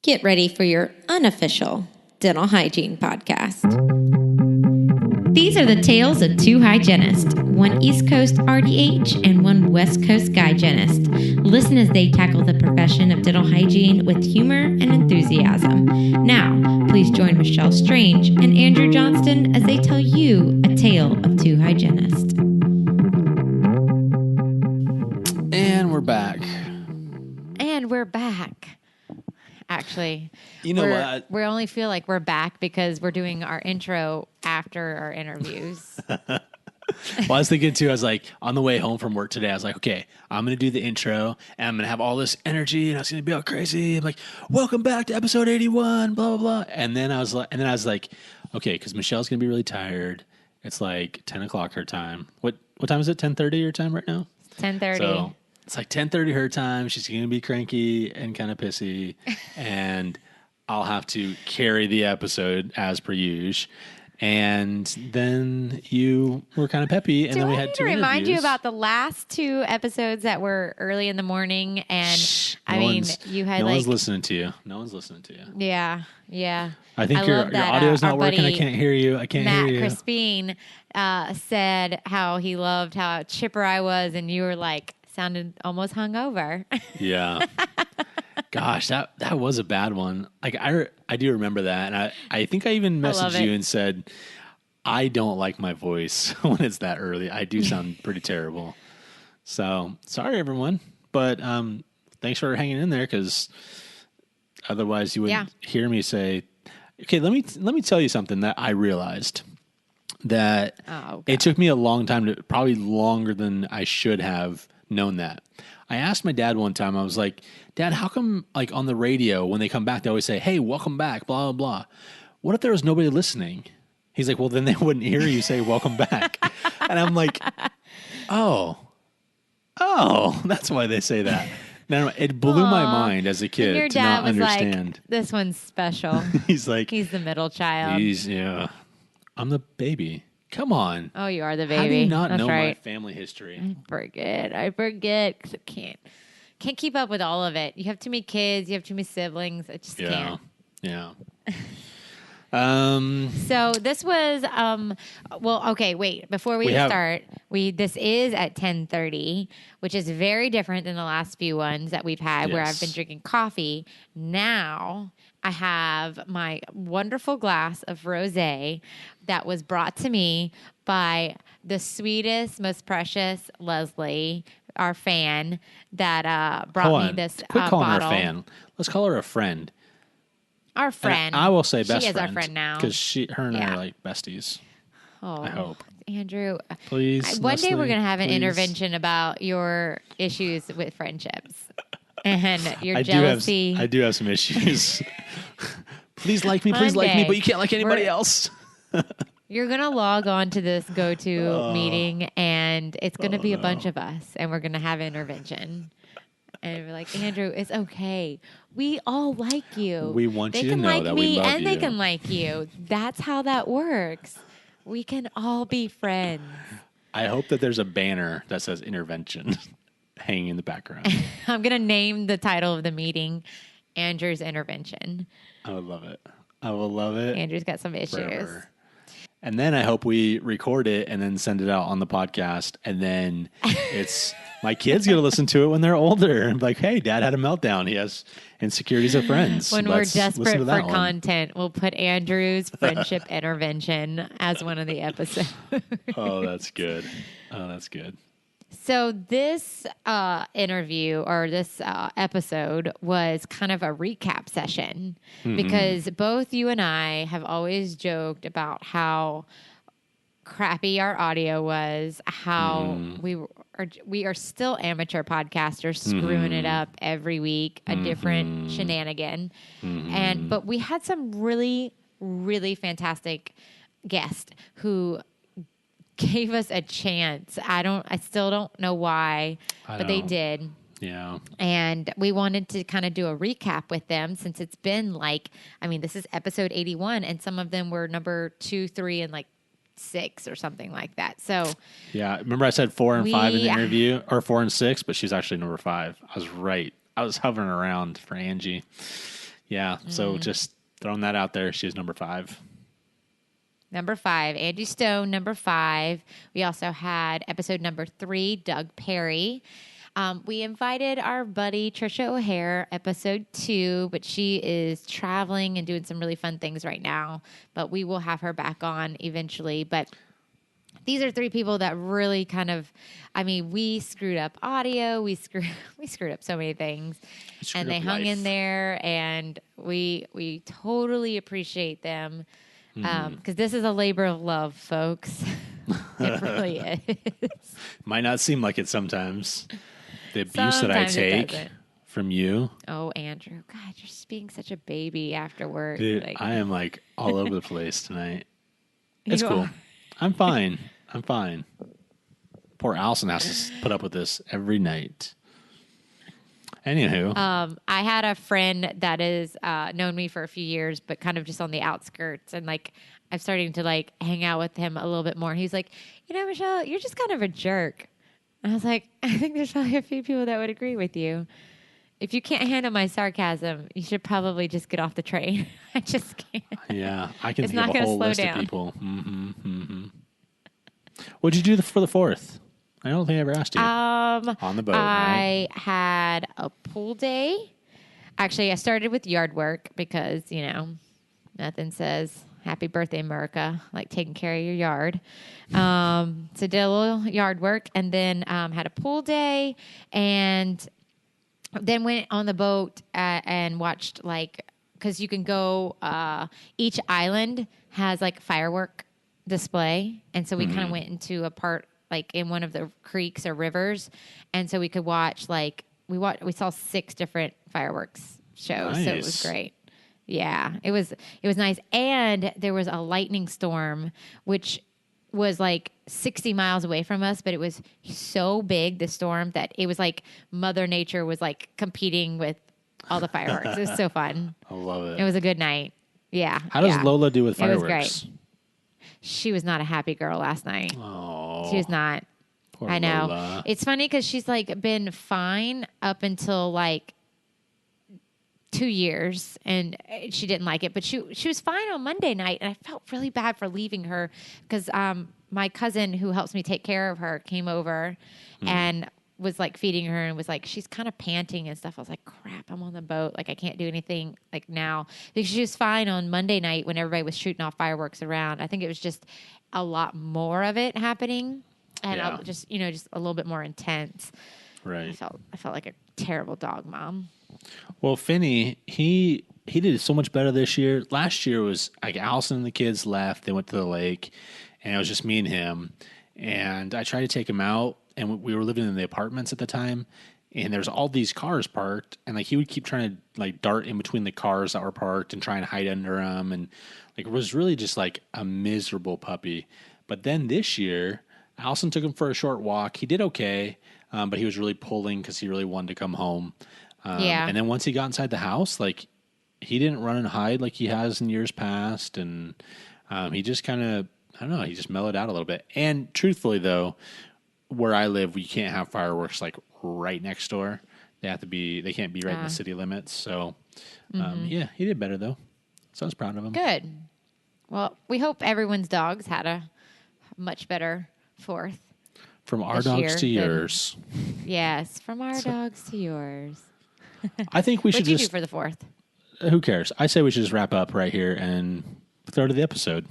Get ready for your unofficial dental hygiene podcast. These are the tales of two hygienists, one East Coast RDH and one West Coast hygienist. Listen as they tackle the profession of dental hygiene with humor and enthusiasm. Now, please join Michelle Strange and Andrew Johnston as they tell you a tale of two hygienists. And we're back. Actually, you know what? We only feel like we're back because we're doing our intro after our interviews. Well, I was thinking too, I was like, on the way home from work today, I was like, okay, I'm going to do the intro and I'm going to have all this energy and it's going to be all crazy. I'm like, welcome back to episode 81, blah, blah, blah. And then I was like, okay, because Michelle's going to be really tired. It's like 10 o'clock her time. What time is it? 10:30 your time right now? 10:30. So it's like 10:30 her time. She's going to be cranky and kind of pissy. And I'll have to carry the episode as per usual. And then you were kind of peppy, and then we had two interviews. Remind you about the last two episodes that were early in the morning, and you had no one's listening to you. No one's listening to you. Yeah. I think your audio's not working. I can't hear you. Matt Crispine said how he loved how chipper I was, and you were like sounded almost hungover. Yeah. Gosh, that was a bad one. Like I do remember that, and I think I even messaged you and said I don't like my voice when it's that early. I do sound pretty terrible. So sorry, everyone, but thanks for hanging in there because otherwise you wouldn't hear me say. Okay, let me tell you something that I realized that it took me a long time probably longer than I should have known that. I asked my dad one time, I was like, Dad, how come like on the radio when they come back, they always say, hey, welcome back, blah, blah, blah. What if there was nobody listening? He's like, well, then they wouldn't hear you say welcome back. And I'm like, oh, that's why they say that. Now, it blew my mind as a kid your to dad not was understand. Like, this one's special. He's like, he's the middle child. I'm the baby. Come on. Oh, you are the baby. How do you not know my family history? I forget because I can't keep up with all of it. You have too many kids. You have too many siblings. I just can't. Yeah. So this was okay, wait. Before we start, this is at 10:30, which is very different than the last few ones that we've had where I've been drinking coffee. Now I have my wonderful glass of rosé that was brought to me by the sweetest, most precious Leslie, our fan, that brought me this Quit calling bottle. her a fan. Let's call her a friend. Our friend. And I will say best friend. She is our friend now. Because her and I are like besties. Oh, I hope. Andrew. Please. One day we're going to have an intervention about your issues with friendships and your jealousy. I do have some issues. Please like me, but you can't like anybody else. You're going to log on to this go-to meeting, and it's going to be a bunch of us, and we're going to have intervention. And we're like, Andrew, it's okay. We all like you. We want you to know that we love you. And they can like you. That's how that works. We can all be friends. I hope that there's a banner that says intervention hanging in the background. I'm going to name the title of the meeting Andrew's Intervention. I would love it. Andrew's got some issues. Forever. And then I hope we record it and then send it out on the podcast. And then it's my kids get to listen to it when they're older. And be like, hey, Dad had a meltdown. He has insecurities of friends. When we're desperate for content, we'll put Andrew's friendship intervention as one of the episodes. Oh, that's good. So this interview or this episode was kind of a recap session because both you and I have always joked about how crappy our audio was, how we are still amateur podcasters screwing it up every week, a different shenanigan. But we had some really, really fantastic guests who gave us a chance. I still don't know why, but they did. Yeah. And we wanted to kind of do a recap with them since it's been this is episode 81 and some of them were number 2, 3, and 6 or something like that. So yeah, remember I said 4 and 5 in the interview, or 4 and 6, but she's actually number 5. I was right. I was hovering around for Angie. Yeah. So just throwing that out there. She was number 5. Number 5, Angie Stone, number 5. We also had episode number 3, Doug Perry. We invited our buddy Trisha O'Hare, episode 2, but she is traveling and doing some really fun things right now. But we will have her back on eventually. But these are 3 people that really kind of, I mean, we screwed up audio. We screwed up so many things. And they hung in there, and we totally appreciate them. Because this is a labor of love, folks. It really is. Might not seem like it sometimes. The abuse that I take from you. Oh, Andrew. God, you're just being such a baby after work. Dude, like, I am like all over the place tonight. It's cool. I'm fine. Poor Allison has to put up with this every night. Anywho. I had a friend that is known me for a few years, but kind of just on the outskirts. And like, I'm starting to like hang out with him a little bit more. He's like, Michelle, you're just kind of a jerk. And I was like, I think there's probably a few people that would agree with you. If you can't handle my sarcasm, you should probably just get off the train. I just can't. Yeah, I can think of a whole list of people. What'd you do for the 4th? I don't think I ever asked you. On the boat, I had a pool day. Actually, I started with yard work because, nothing says happy birthday, America, like taking care of your yard. So did a little yard work, and then had a pool day, and then went on the boat and watched, because you can go, each island has like firework display. And so we kind of went into a part like in one of the creeks or rivers. And so we could watch we saw 6 different fireworks shows. Nice. So it was great. Yeah, it was nice. And there was a lightning storm, which was like 60 miles away from us, but it was so big, the storm, that it was like Mother Nature was like competing with all the fireworks. It was so fun. I love it. It was a good night. Yeah. How does Lola do with fireworks? It was great. She was not a happy girl last night. Oh, she was not. Poor I know. Lola. It's funny because she's like been fine up until like 2 years, and she didn't like it. But she was fine on Monday night, and I felt really bad for leaving her because my cousin who helps me take care of her came over and was like feeding her and was like, she's kind of panting and stuff. I was like, crap, I'm on the boat. Like I can't do anything like now. Because she was fine on Monday night when everybody was shooting off fireworks around. I think it was just a lot more of it happening, and just a little bit more intense. Right. I felt like a terrible dog mom. Well, Finney, he did so much better this year. Last year was like Allison and the kids left. They went to the lake, and it was just me and him. And I tried to take him out, and we were living in the apartments at the time, and there's all these cars parked, and like he would keep trying to like dart in between the cars that were parked and try and hide under them, and like it was really just like a miserable puppy. But then this year, Allison took him for a short walk. He did okay, but he was really pulling because he really wanted to come home. And then once he got inside the house, like he didn't run and hide like he has in years past, and he just kind of, I don't know, he just mellowed out a little bit. And truthfully, though, where I live, we can't have fireworks like right next door. They can't be right in the city limits. So, yeah, he did better though. So I was proud of him. Good. Well, we hope everyone's dogs had a much better 4th. From our dogs to yours. Yes, from our dogs to yours. I think we should just. What did you do for the 4th? Who cares? I say we should just wrap up right here and throw to the episode.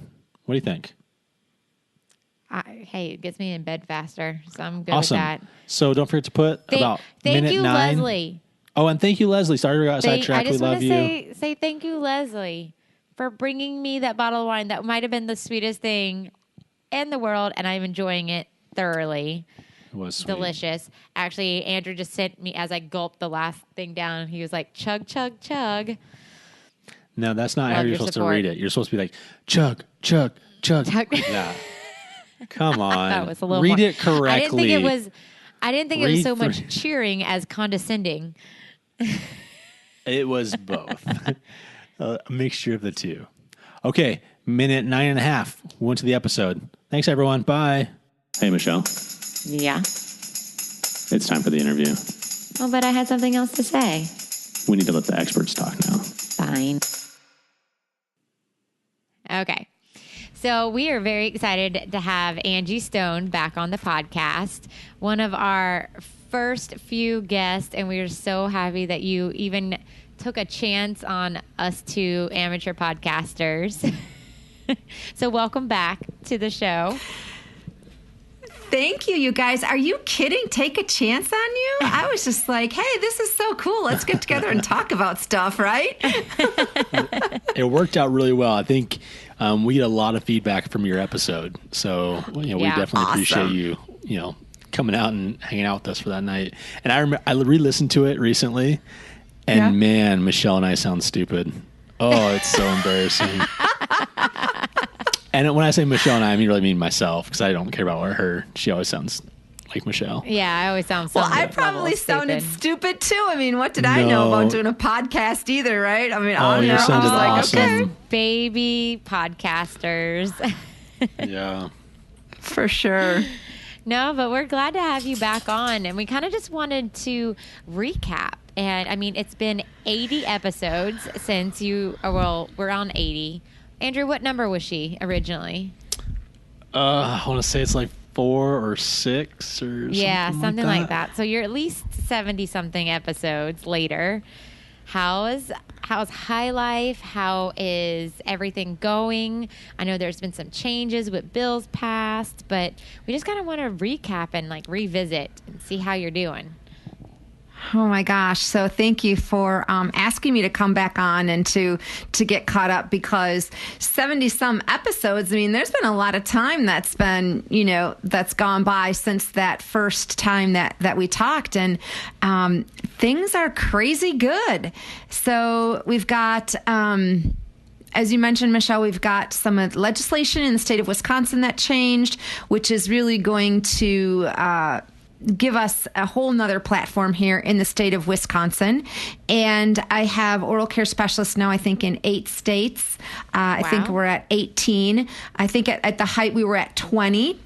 What do you think? Hey, it gets me in bed faster, so I'm good awesome. with that. So don't forget to put about minute 9. Thank you, Leslie. Oh, and thank you, Leslie. Sorry we got sidetracked. We love you. I just want to say thank you, Leslie, for bringing me that bottle of wine. That might have been the sweetest thing in the world, and I'm enjoying it thoroughly. It was sweet. Delicious. Actually, Andrew just sent me, as I gulped the last thing down, he was like, chug, chug, chug. No, that's not how you're supposed to read it. You're supposed to be like, chug, chug, chug. Yeah. Come on. That was a little read more. It correctly. I didn't think it was so much cheering as condescending. It was both. A mixture of the two. Okay, minute 9.5. We went to the episode. Thanks, everyone. Bye. Hey, Michelle. Yeah? It's time for the interview. Oh, but I had something else to say. We need to let the experts talk now. fine. Okay. So we are very excited to have Angie Stone back on the podcast, one of our first few guests, and we are so happy that you even took a chance on us two amateur podcasters. So welcome back to the show. Thank you, you guys. Are you kidding? Take a chance on you? I was just like, hey, this is so cool. Let's get together and talk about stuff, right? It worked out really well. I think we get a lot of feedback from your episode. So, we definitely appreciate you, coming out and hanging out with us for that night. And I re-listened to it recently, and man, Michelle and I sound stupid. Oh, it's so embarrassing. And when I say Michelle and I really mean myself, because I don't care about her. She always sounds like Michelle. Yeah, I always sound Well, I probably sounded stupid too. I mean, what did I know about doing a podcast either, right? I mean, you sounded awesome. Okay. Baby podcasters. Yeah. For sure. No, but we're glad to have you back on. And we kind of just wanted to recap. And I mean, it's been 80 episodes since we're on 80. Andrew, what number was she originally? I want to say it's like 4 or 6 or something like that. So you're at least 70-something episodes later. How's High Life? How is everything going? I know there's been some changes with bills passed, but we just kind of want to recap and revisit and see how you're doing. Oh my gosh. So thank you for asking me to come back on and to get caught up, because 70 some episodes, I mean, there's been a lot of time that's been, that's gone by since that first time that we talked, and things are crazy good. So we've got, as you mentioned, Michelle, we've got some legislation in the state of Wisconsin that changed, which is really going to give us a whole nother platform here in the state of Wisconsin. And I have oral care specialists now, I think, in 8 states. Wow. I think we're at 18. I think at the height we were at 20.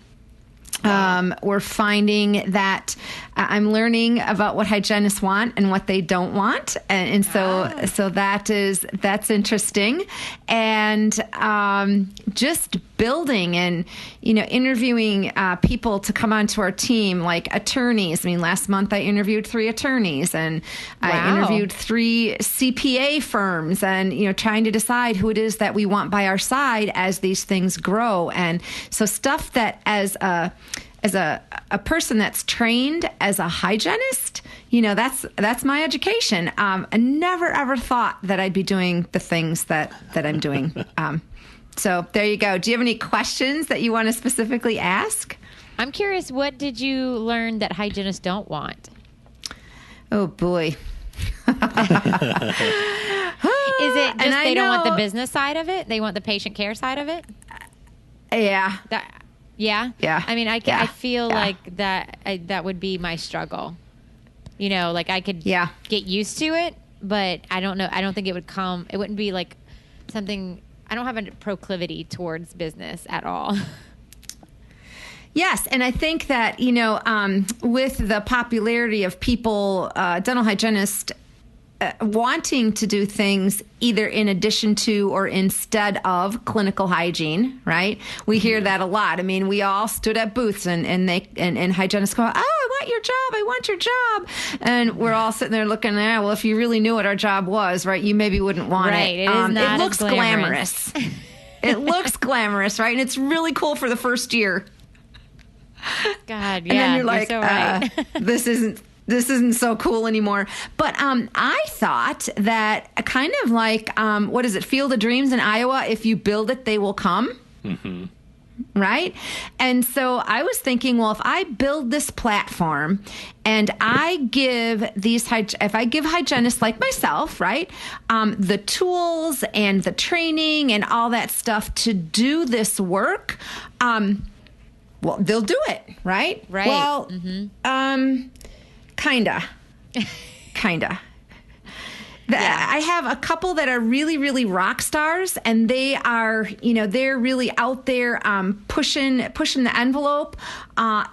We're finding that I'm learning about what hygienists want and what they don't want. And so that's interesting. And just building and, interviewing people to come onto our team, like attorneys. I mean, last month I interviewed 3 attorneys, and I interviewed 3 CPA firms, and, trying to decide who it is that we want by our side as these things grow. And so stuff that as a person that's trained as a hygienist, that's my education. I never ever thought that I'd be doing the things that I'm doing. So there you go. Do you have any questions that you want to specifically ask? I'm curious, what did you learn that hygienists don't want? Oh boy. Is it just they don't want the business side of it? They want the patient care side of it? Yeah. Yeah. I mean, I feel like that would be my struggle. I could get used to it, but I don't know. I don't think it wouldn't be like something. I don't have a proclivity towards business at all. Yes, and I think that, with the popularity of people, dental hygienists wanting to do things either in addition to or instead of clinical hygiene, right? We hear that a lot. I mean, we all stood at booths and hygienists go, I want your job. And we're all sitting there looking at, well, if you really knew what our job was, right, you maybe wouldn't want it. It looks glamorous. It looks glamorous, right? And it's really cool for the first year. God, yeah. And then you're like, so right. This isn't so cool anymore. But I thought that kind of like, what is it, Field of Dreams in Iowa? If you build it, they will come. Mm-hmm. Right? And so I was thinking, well, if I build this platform and I give if I give hygienists like myself, right, the tools and the training and all that stuff to do this work, well, they'll do it, right? Right. Well, Kinda. I have a couple that are really, really rock stars, and they are, they're really out there pushing the envelope.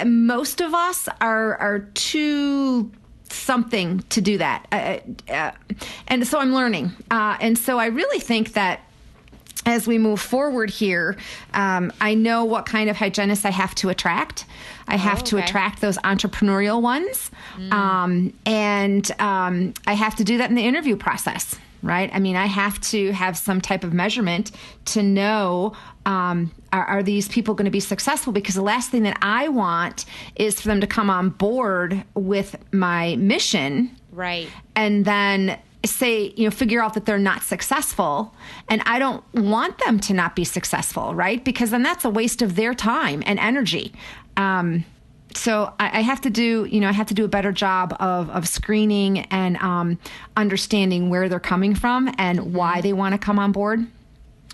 Most of us are too something to do that. And so I'm learning. And so I really think that as we move forward here, I know what kind of hygienists I have to attract. I have to attract those entrepreneurial ones. And I have to do that in the interview process, right? I mean, I have to have some type of measurement to know, are these people going to be successful? Because the last thing that I want is for them to come on board with my mission. Right. And then say, figure out that they're not successful. And I don't want them to not be successful, right? Because then that's a waste of their time and energy. So I have to do, a better job of screening and understanding where they're coming from and why they want to come on board.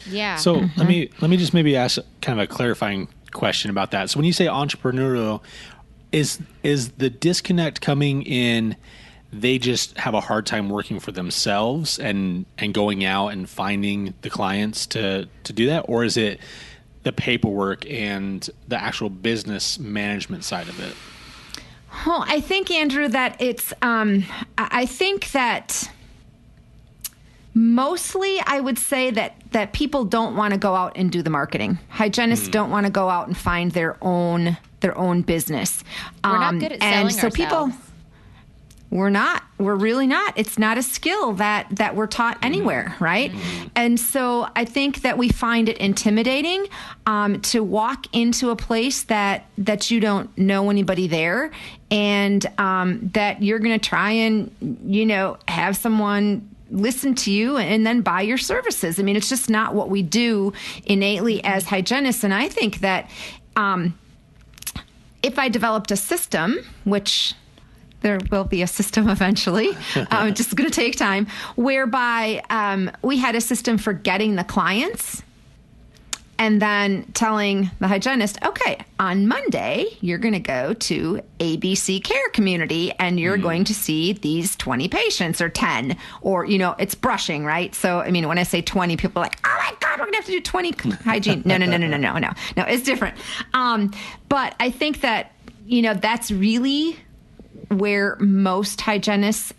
Yeah. So let me just maybe ask kind of a clarifying question about that. So when you say entrepreneurial, is the disconnect coming in? They just have a hard time working for themselves and going out and finding the clients to do that? Or is it the paperwork and the actual business management side of it? Well, I think, Andrew, that it's, I think that mostly I would say that people don't want to go out and do the marketing. Hygienists don't want to go out and find their own business. We're not good at selling ourselves. We're not. We're really not. It's not a skill that we're taught anywhere, right? And so I think that we find it intimidating to walk into a place that you don't know anybody there, and that you're going to try and have someone listen to you and then buy your services. I mean, it's just not what we do innately as hygienists. And I think that if I developed a system, which there will be a system eventually, just going to take time, whereby we had a system for getting the clients and then telling the hygienist, okay, on Monday, you're going to go to ABC Care Community and you're going to see these 20 patients or 10, or, it's brushing, right? So, I mean, when I say 20, people are like, oh my God, we're going to have to do 20 hygiene. No, it's different. But I think that, that's really where most hygienists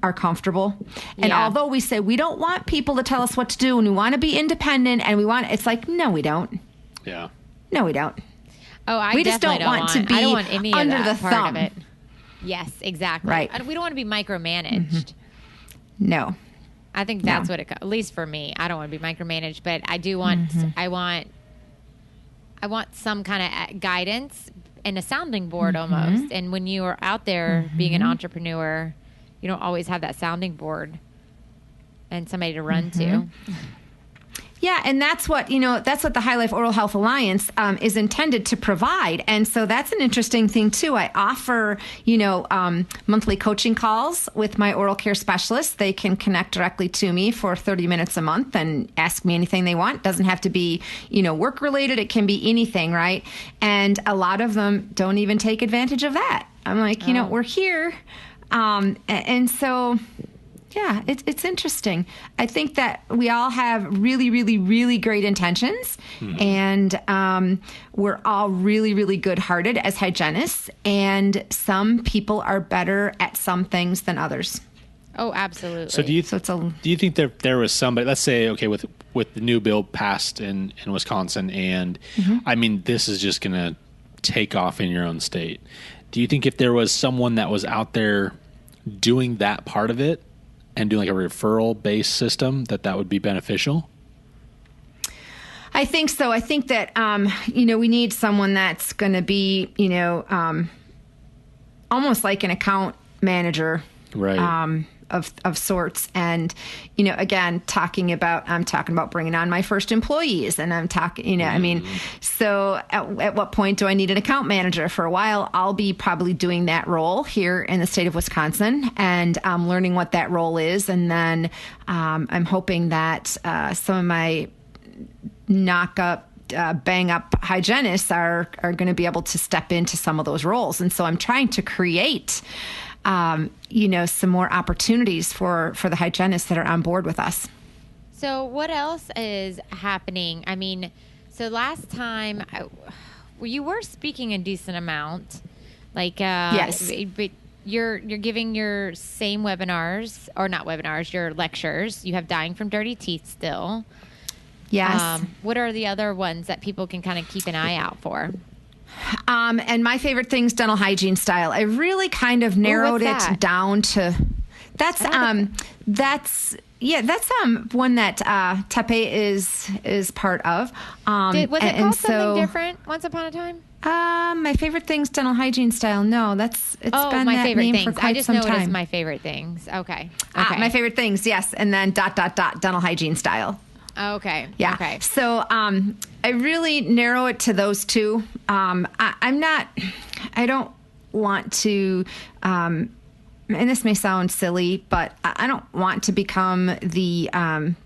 are comfortable. And although we say we don't want people to tell us what to do and we want to be independent and it's like, no, we don't. Yeah. No, we don't. Oh, we just don't want to be I don't want any under of that the part thumb. of it. Yes, exactly. Right. We don't want to be micromanaged. No. I think that's what at least for me, I don't want to be micromanaged, but I do want, I want some kind of guidance and a sounding board almost. And when you are out there being an entrepreneur, you don't always have that sounding board and somebody to run to. Yeah, and that's what the High Life Oral Health Alliance is intended to provide. And so that's an interesting thing too. I offer, monthly coaching calls with my oral care specialists. They can connect directly to me for 30 minutes a month and ask me anything they want. It doesn't have to be, work related. It can be anything, right? And a lot of them don't even take advantage of that. I'm like, we're here. And so, yeah, it's interesting. I think that we all have really, really, really great intentions, and we're all really, really good-hearted as hygienists, and some people are better at some things than others. Oh, absolutely. So do you think that there was somebody, let's say, okay, with the new bill passed in Wisconsin, and I mean, this is just going to take off in your own state. Do you think if there was someone that was out there doing that part of it and doing like a referral-based system, that would be beneficial? I think so. I think that, we need someone that's going to be, almost like an account manager. Right. Of sorts. And, again, I'm talking about bringing on my first employees, and I'm talking, so at what point do I need an account manager? For a while, I'll be probably doing that role here in the state of Wisconsin and learning what that role is. And then I'm hoping that some of my bang up hygienists are going to be able to step into some of those roles. And so I'm trying to create some more opportunities for the hygienists that are on board with us. So what else is happening? I mean, so last time you were speaking a decent amount, like, yes. you're giving your same webinars, or not webinars, your lectures. You have Dying from Dirty Teeth still. Yes. What are the other ones that people can kind of keep an eye out for? And my favorite thing's dental hygiene style. I really kind of narrowed it down to that's one that Tepe is part of. Was it called something different once upon a time? My favorite things dental hygiene style. No, it's been my that favorite name things. for quite I just some know time. it as my favorite things. Okay. My favorite things. Yes, and then ... dental hygiene style. Okay. Yeah. Okay. So I really narrow it to those two. I don't want to, and this may sound silly, but I don't want to become the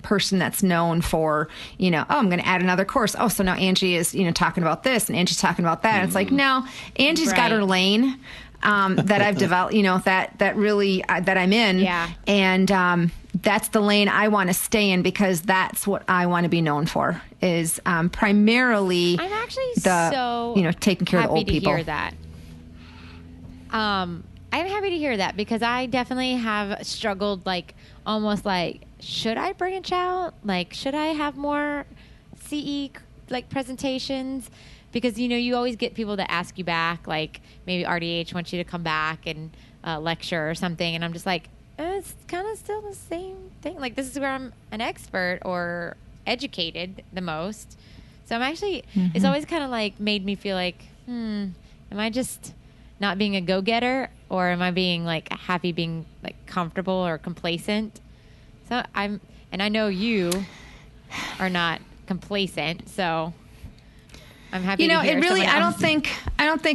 person that's known for, I'm going to add another course. Oh, so now Angie is, talking about this and Angie's talking about that. Mm-hmm. It's like, no, Angie's got her lane. That I've developed, that really, that I'm in. Yeah. And that's the lane I want to stay in because that's what I want to be known for is primarily I'm actually taking care of the old people. Happy to hear that. I'm happy to hear that because I definitely have struggled, almost should I branch out? Should I have more CE, presentations? Because, you always get people that ask you back, maybe RDH wants you to come back and lecture or something. And I'm just it's kind of still the same thing. This is where I'm an expert or educated the most. So I'm actually, it's always kind of made me feel am I just not being a go-getter or am I being happy being comfortable or complacent? So I know you are not complacent. So I'm happy to hear it really, I don't think,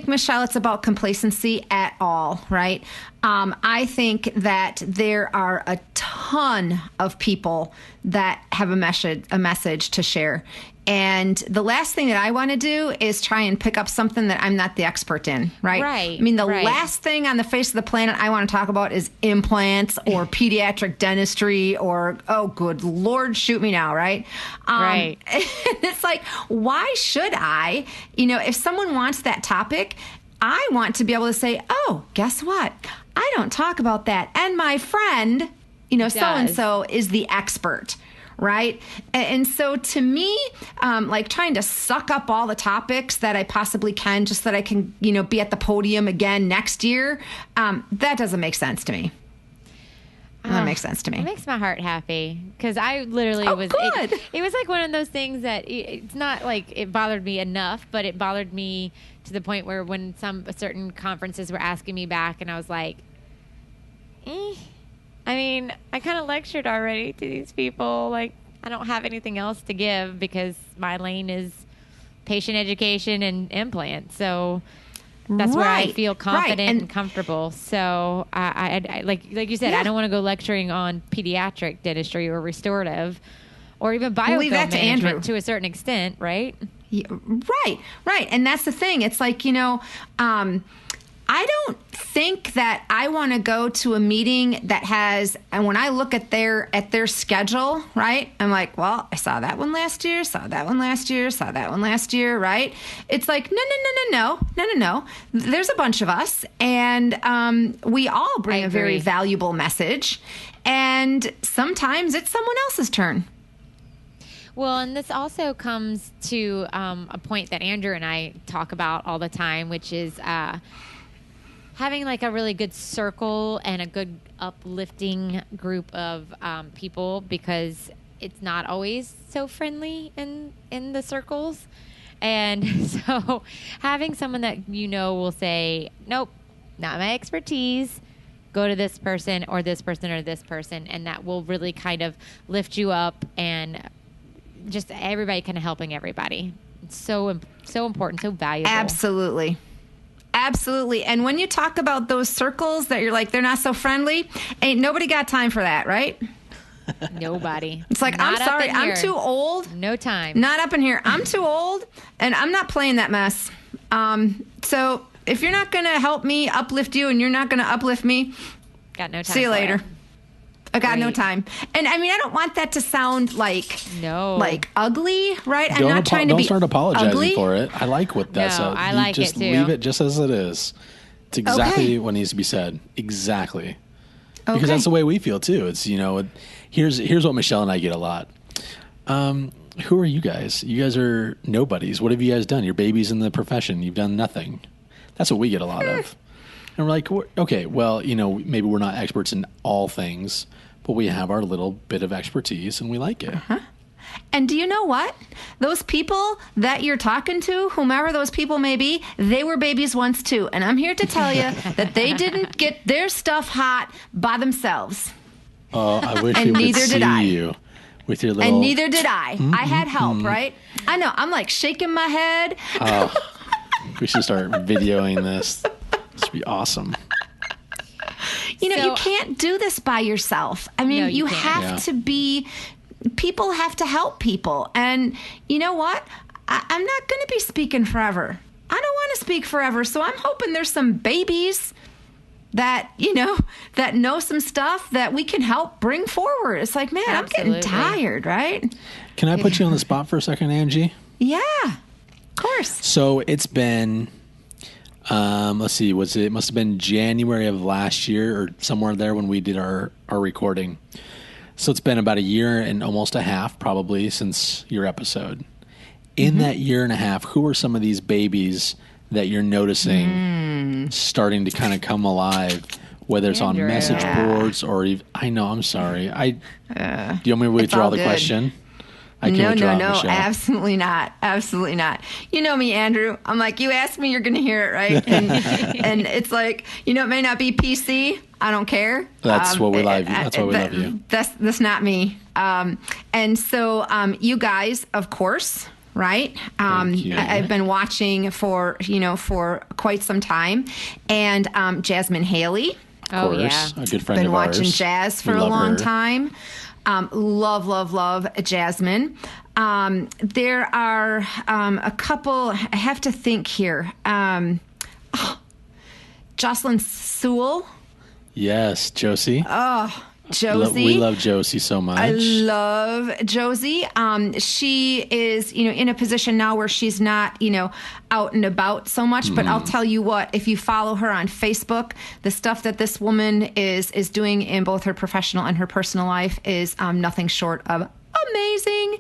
Michelle, it's about complacency at all, right? I think that there are a ton of people that have a message to share. And the last thing that I want to do is try and pick up something that I'm not the expert in, right? Right. I mean, the last thing on the face of the planet I want to talk about is implants or pediatric dentistry or, oh, good Lord, shoot me now, right? Right. It's why should I? If someone wants that topic, I want to be able to say, oh, guess what? I don't talk about that. And my friend, so-and-so is the expert. Right. And so to me, trying to suck up all the topics that I possibly can just so that I can, be at the podium again next year. That doesn't make sense to me. That makes sense to me. It makes my heart happy because I literally was. Good. It was one of those things that it's not it bothered me enough, but it bothered me to the point where when certain conferences were asking me back, and I was like, I mean, I kind of lectured already to these people. I don't have anything else to give because my lane is patient education and implants. So that's where I feel confident and comfortable. So I like you said, I don't want to go lecturing on pediatric dentistry or restorative or even biofilm management to a certain extent, right? Yeah, right. And that's the thing. It's I don't think that I want to go to a meeting that has, and when I look at their schedule, right, I'm like, well, I saw that one last year, saw that one last year, right? It's no. There's a bunch of us, and we all bring a very valuable message, and sometimes it's someone else's turn. Well, and this also comes to a point that Andrew and I talk about all the time, which is having a really good circle and a good uplifting group of people, because it's not always so friendly in the circles. And so having someone that will say, nope, not my expertise, go to this person or this person or this person, and that will really kind of lift you up, and just everybody kind of helping everybody. It's so important, so valuable. Absolutely. And when you talk about those circles that you're they're not so friendly, ain't nobody got time for that, right? Nobody. It's I'm sorry, I'm too old. No time. Not up in here. I'm too old, and I'm not playing that mess. So if you're not going to help me uplift you and you're not going to uplift me, got no time. See you later. I got no time. And I mean, I don't want that to sound ugly, right? I'm not trying to be Don't start apologizing ugly for it. I like what that's. I like just it too. Leave it just as it is. It's exactly what needs to be said. Exactly. Okay. Because that's the way we feel too. It's, here's what Michelle and I get a lot. Who are you guys? You guys are nobodies. What have you guys done? You're babies in the profession. You've done nothing. That's what we get a lot of. And we're like, okay, well, maybe we're not experts in all things, but we have our little bit of expertise and we like it. Uh-huh. And do you know what? Those people that you're talking to, whomever those people may be, they were babies once too. And I'm here to tell you that they didn't get their stuff hot by themselves. Oh, I wish we could see you with your little... And neither did I. I had help, right? I know. I'm like shaking my head. Oh, we should start videoing this. This would be awesome. You can't do this by yourself. I mean, No, you can't. have to be... People have to help people. And you know what? I'm not going to be speaking forever. I don't want to speak forever. So I'm hoping there's some babies that, that know some stuff that we can help bring forward. It's like, man, Absolutely. I'm getting tired, right? Can I put you on the spot for a second, Angie? Yeah, of course. So it's been, let's see, it must have been January of last year or somewhere there when we did our recording. So it's been about a year and almost a half probably since your episode. In that year and a half, who are some of these babies that you're noticing starting to kind of come alive, whether it's Andrew. on message boards or even, I know, I'm sorry. Do you want me to withdraw the question? I can withdraw, No, Michelle. absolutely not. Absolutely not. You know me, Andrew. I'm like, you asked me, you're going to hear it, right? And it's like, it may not be PC. I don't care. That's what we love you. That's why we love you. That's not me. And so you guys, of course, right? Thank you. I've been watching for quite some time. And Jasmine Haley. Of course, a good friend Been of ours. watching Jazz for We a love long her. time. Love Jasmine. There are a couple, I have to think here. Jocelyn Sewell. Yes, Josie. Josie. We love Josie so much. I love Josie. She is, in a position now where she's not, out and about so much. But I'll tell you what, if you follow her on Facebook, the stuff that this woman is doing in both her professional and her personal life is nothing short of amazing.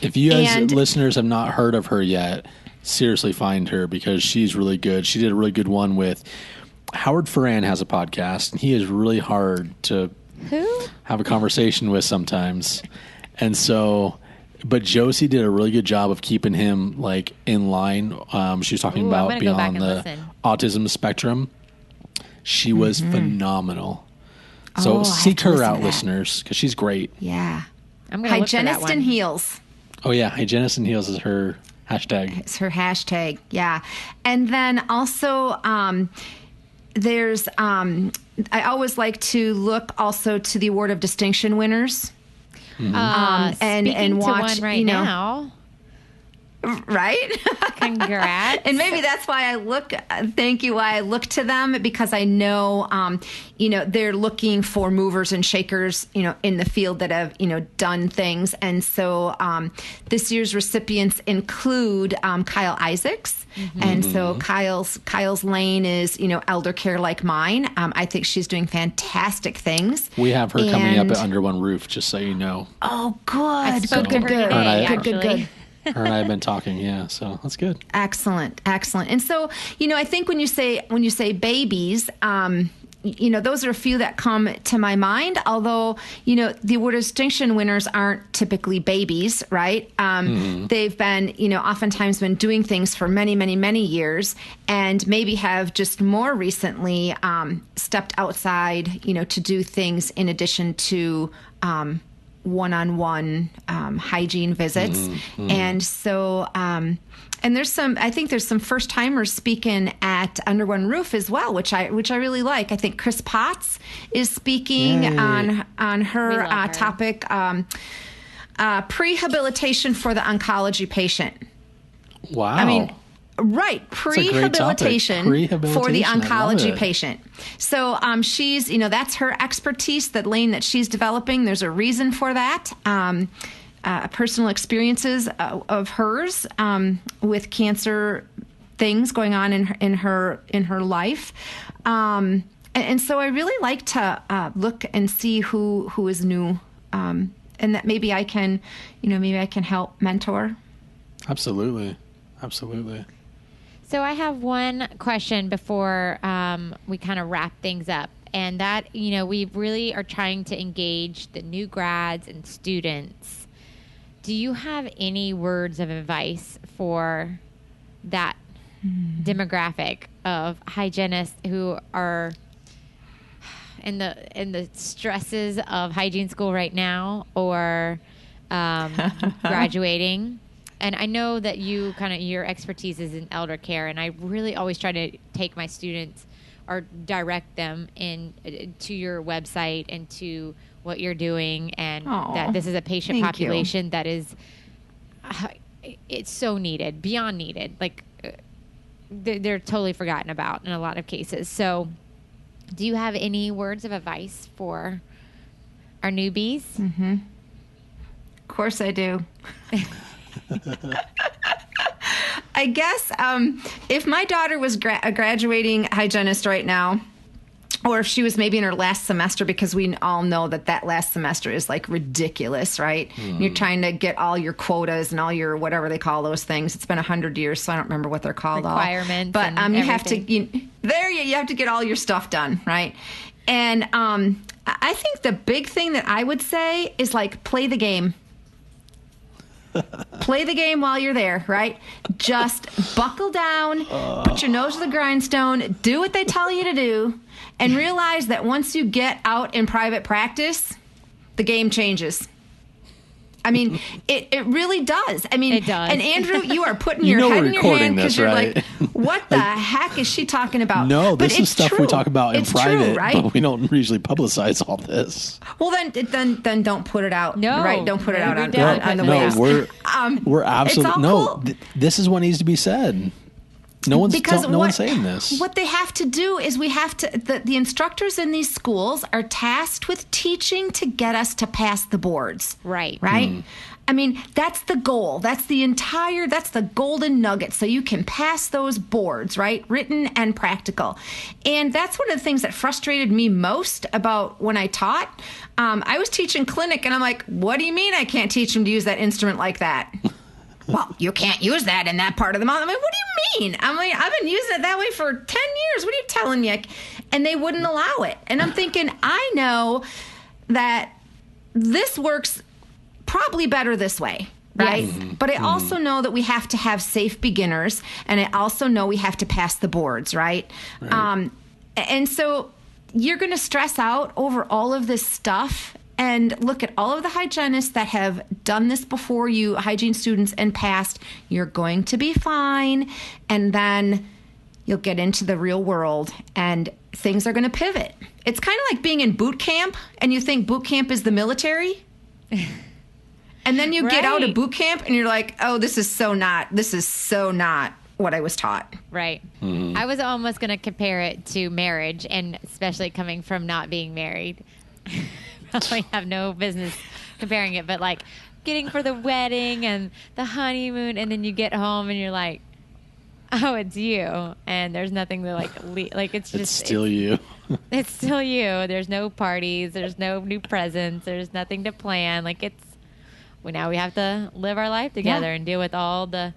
If you guys, listeners, have not heard of her yet, seriously find her because she's really good. She did a really good one with... Howard Ferran has a podcast, and he is really hard to have a conversation with sometimes. And so, but Josie did a really good job of keeping him like in line. She was talking about being on the autism spectrum. She was phenomenal. So seek her out, listeners, because she's great. Yeah. I'm going to look for that Hygienist one. in Heels. Oh yeah, Hygienist in Heels is her hashtag. It's her hashtag, yeah. And then also... there's, I always like to look also to the Award of Distinction winners. Speaking and watch, to one now. Right? Congrats. And maybe that's why why I look to them, because I know, they're looking for movers and shakers, in the field that have, done things. And so this year's recipients include Kyle Isaacs. And so Kyle's lane is, elder care like mine. I think she's doing fantastic things. We have her coming up at Under One Roof, just so you know. Oh, good. I spoke to her today, Good. Her and I have been talking, yeah, so that's good. Excellent. And so, I think when you say babies, those are a few that come to my mind, although, the award of distinction winners aren't typically babies, right? They've been, oftentimes been doing things for many, many, many years, and maybe have just more recently stepped outside, to do things in addition to one-on-one hygiene visits. And so and I think there's some first timers speaking at Under One Roof as well, which I really like. I think Chris Potts is speaking on her topic, prehabilitation for the oncology patient. Wow. I mean, right, prehabilitation for the oncology patient. So she's, that's her expertise, that lane that she's developing. There's a reason for that. Personal experiences of hers with cancer things going on in her life. And so I really like to look and see who is new, and that maybe I can help mentor. Absolutely. So I have one question before we kind of wrap things up, and that, we really are trying to engage the new grads and students. Do you have any words of advice for that demographic of hygienists who are in the stresses of hygiene school right now, or graduating? And I know that your expertise is in elder care, and I really always try to take my students or direct them to your website and to what you're doing, and that this is a patient population that is, it's so needed, beyond needed. Like, they're totally forgotten about in a lot of cases. So do you have any words of advice for our newbies? Mm-hmm. Of course I do. I guess if my daughter was a graduating hygienist right now, or if she was maybe in her last semester, because we all know that last semester is like ridiculous, right? You're trying to get all your quotas and all your whatever they call those things. It's been 100 years, so I don't remember what they're called. Requirements, but you have to you have to get all your stuff done, right? And I think the big thing that I would say is like play the game. Play the game while you're there, right? Just buckle down, put your nose to the grindstone, do what they tell you to do, and realize that once you get out in private practice, the game changes. I mean, it really does. I mean, it does. And Andrew, you are putting your head in your hand because you're right? like, what the heck is she talking about? No, this is stuff we talk about in private, true, right? But we don't usually publicize all this. Well, then don't put it out. No, right? Don't put it out on the waves. waves. We're absolutely cool. This is what needs to be said. No one's saying this. What they have to do is the instructors in these schools are tasked with teaching to get us to pass the boards. Right. Right? I mean, that's the goal. That's the golden nugget. So you can pass those boards, right? Written and practical. And that's one of the things that frustrated me most about when I taught. I was teaching clinic, and I'm like, what do you mean I can't teach them to use that instrument like that? Well, you can't use that in that part of the mouth. I'm like, what do you mean? I'm like, I've been using it that way for 10 years. What are you telling me? And they wouldn't allow it. And I'm thinking, I know that this works probably better this way, right? Yes. But I also know that we have to have safe beginners, and I also know we have to pass the boards, right? And so you're going to stress out over all of this stuff. And look at all of the hygienists that have done this before you, hygiene students, and passed. You're going to be fine. And then you'll get into the real world, and things are going to pivot. It's kind of like being in boot camp, and you think boot camp is the military. And then you get out of boot camp, and you're like, oh, this is so not what I was taught. Right. Mm-hmm. I was almost going to compare it to marriage, and especially coming from not being married. Probably have no business comparing it, but like getting for the wedding and the honeymoon, and then you get home and you're like, oh, it's you, and there's nothing to like it's just still you. It's still you. There's no parties, there's no new presents, there's nothing to plan. Like now we have to live our life together and deal with all the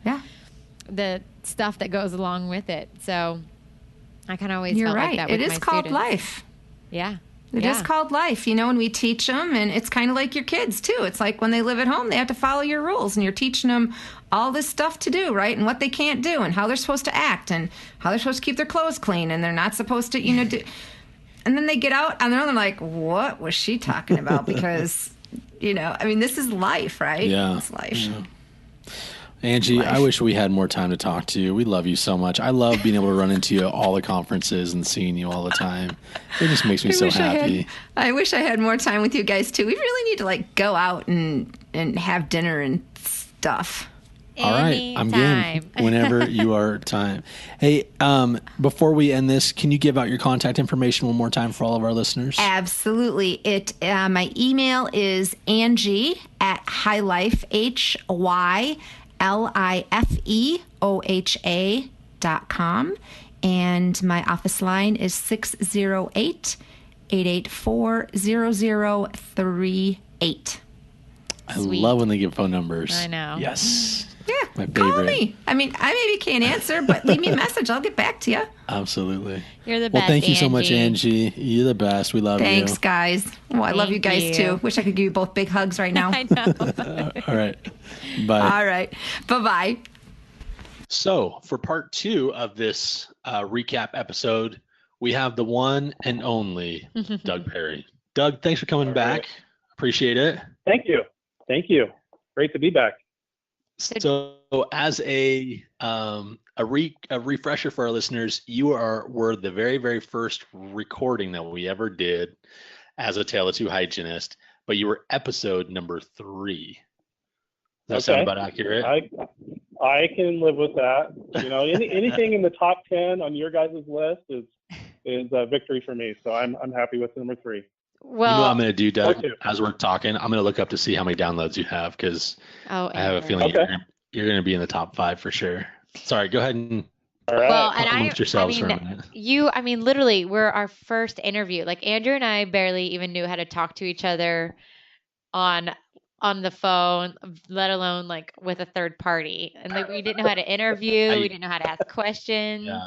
stuff that goes along with it. So I kind of always felt like that with my students. It is called life. Yeah. It is called life, and we teach them, and it's kind of like your kids, too. It's like when they live at home, they have to follow your rules, and you're teaching them all this stuff to do, right, and what they can't do, and how they're supposed to act, and how they're supposed to keep their clothes clean, and they're not supposed to, do. And then they get out on their own, and they're like, what was she talking about? Because, this is life, right? Yeah. It's life. Yeah. Angie, I wish we had more time to talk to you. We love you so much. I love being able to run into you at all the conferences and seeing you all the time. It just makes me so happy. I wish I had more time with you guys, too. We really need to, go out and have dinner and stuff. All right. I'm game whenever you are time. Hey, before we end this, can you give out your contact information one more time for all of our listeners? Absolutely. My email is Angie at HyLife, HyLifeOHA.com. nbsp.com. And my office line is 608-884-0038. I love when they give phone numbers. I know. Yes. Yeah, my favorite. call me. I mean, I maybe can't answer, but leave me a message. I'll get back to you. Absolutely. You're the best, Well, thank you so Angie. much, Angie. You're the best. We love you. Thanks, guys. Oh, I love you Thank guys, you. too. Wish I could give you both big hugs right now. I know. All right. Bye. All right. Bye-bye. So, for part 2 of this recap episode, we have the one and only Doug Perry. Doug, thanks for coming back. Appreciate it. Thank you. Thank you. Great to be back. So, as a refresher for our listeners, you were the very, very first recording that we ever did as a Tale of Two Hygienist, but you were episode number 3. Does that sound about accurate? I can live with that. You know, anything in the top 10 on your guys' list is a victory for me. So I'm happy with number 3. Well, you know what I'm going to do, Doug? As we're talking, I'm going to look up to see how many downloads you have, because I have a feeling you're going to be in the top 5 for sure. Sorry, go ahead and amongst yourselves for a minute. I mean, literally, we're our first interview. Like, Andrew and I barely even knew how to talk to each other on the phone, let alone like with a third party. And like, we didn't know how to interview. We didn't know how to ask questions. Yeah.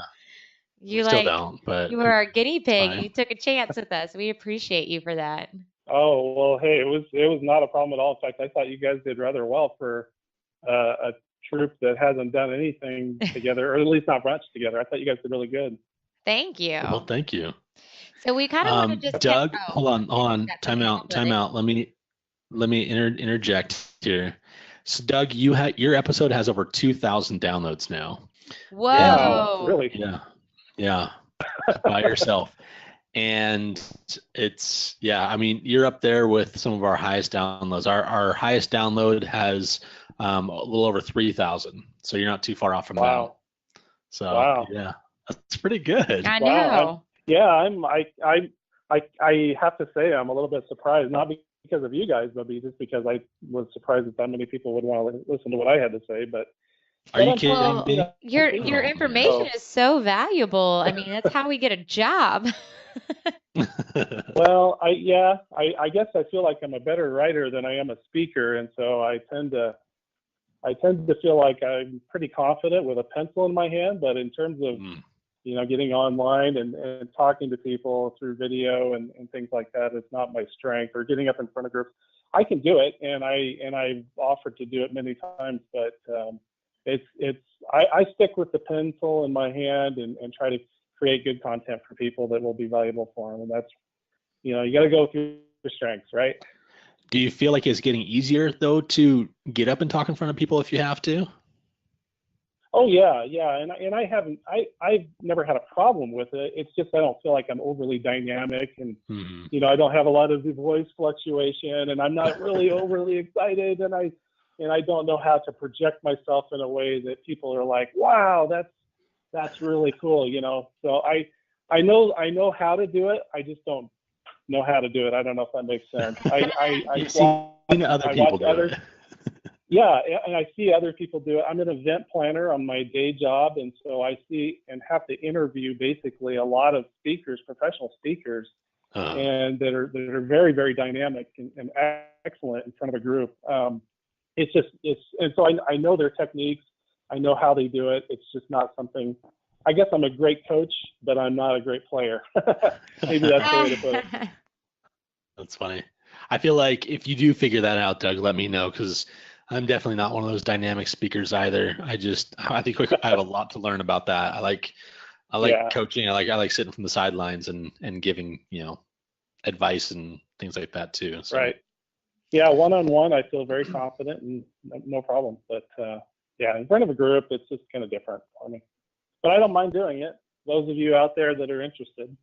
You still don't, but you were our guinea pig. You took a chance with us. We appreciate you for that. Oh, well, hey, it was not a problem at all. In fact, I thought you guys did rather well for a troupe that hasn't done anything together, or at least not much together. I thought you guys did really good. Thank you. Well, thank you. So we kind of want to just Doug, hold on. Time out. Let me interject here. So, Doug, your episode has over 2,000 downloads now. Whoa! Yeah, really? Yeah, by yourself. And it's, I mean, you're up there with some of our highest downloads. Our highest download has a little over 3,000. So you're not too far off from that. So yeah, that's pretty good. I know. I have to say I'm a little bit surprised, not because of you guys, but just because I was surprised that many people would want to listen to what I had to say. But are you kidding me? Your information is so valuable. I mean, that's how we get a job. Well, I guess I feel like I'm a better writer than I am a speaker, and so I tend to feel like I'm pretty confident with a pencil in my hand. But in terms of getting online and talking to people through video and things like that, it's not my strength. Or getting up in front of groups, I can do it, and I've offered to do it many times, but I stick with the pencil in my hand and try to create good content for people that will be valuable for them. And that's, you got to go through your strengths, right? Do you feel like it's getting easier though to get up and talk in front of people if you have to? Oh yeah. And I've never had a problem with it. It's just, I don't feel like I'm overly dynamic, and, I don't have a lot of the voice fluctuation, and I'm not really overly excited. And I don't know how to project myself in a way that people are like, wow, that's really cool. So I know how to do it. I just don't know how to do it. I don't know if that makes sense. I've seen other people do it. Yeah, and I see other people do it. I'm an event planner on my day job, and so I see and have to interview basically a lot of speakers, professional speakers, and that are very, very dynamic and excellent in front of a group. And so I know their techniques. I know how they do it. It's just not something. I guess I'm a great coach, but I'm not a great player. Maybe that's the way to put it. That's funny. I feel like if you do figure that out, Doug, let me know, because I'm definitely not one of those dynamic speakers either. I think I have a lot to learn about that. I like coaching. I like sitting from the sidelines and giving, advice and things like that too. So. Right. Yeah. One-on-one, I feel very confident and no problem. But in front of a group, it's just kind of different for me. But I don't mind doing it. Those of you out there that are interested.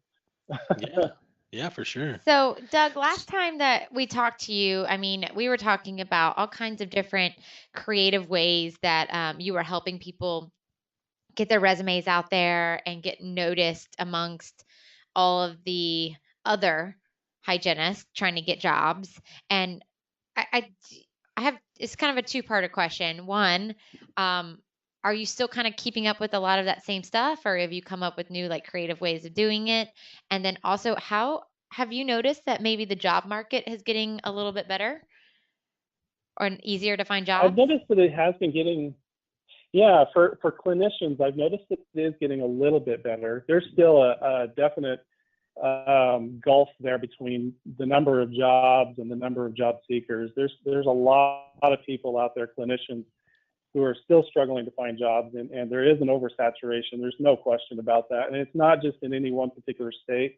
Yeah, for sure. So, Doug, last time that we talked to you, I mean, we were talking about all kinds of different creative ways that you were helping people get their resumes out there and get noticed amongst all of the other hygienists trying to get jobs. And I have, it's kind of a two-part question. One, are you still kind of keeping up with a lot of that same stuff, or have you come up with new like creative ways of doing it? And then also, how have you noticed that maybe the job market is getting a little bit better or easier to find I've jobs? noticed that it has been getting, yeah, for clinicians, I've noticed that it is getting a little bit better. There's still a definite gulf there between the number of jobs and the number of job seekers. There's a lot of people out there, clinicians, who are still struggling to find jobs, and there is an oversaturation. There's no question about that. And it's not just in any one particular state,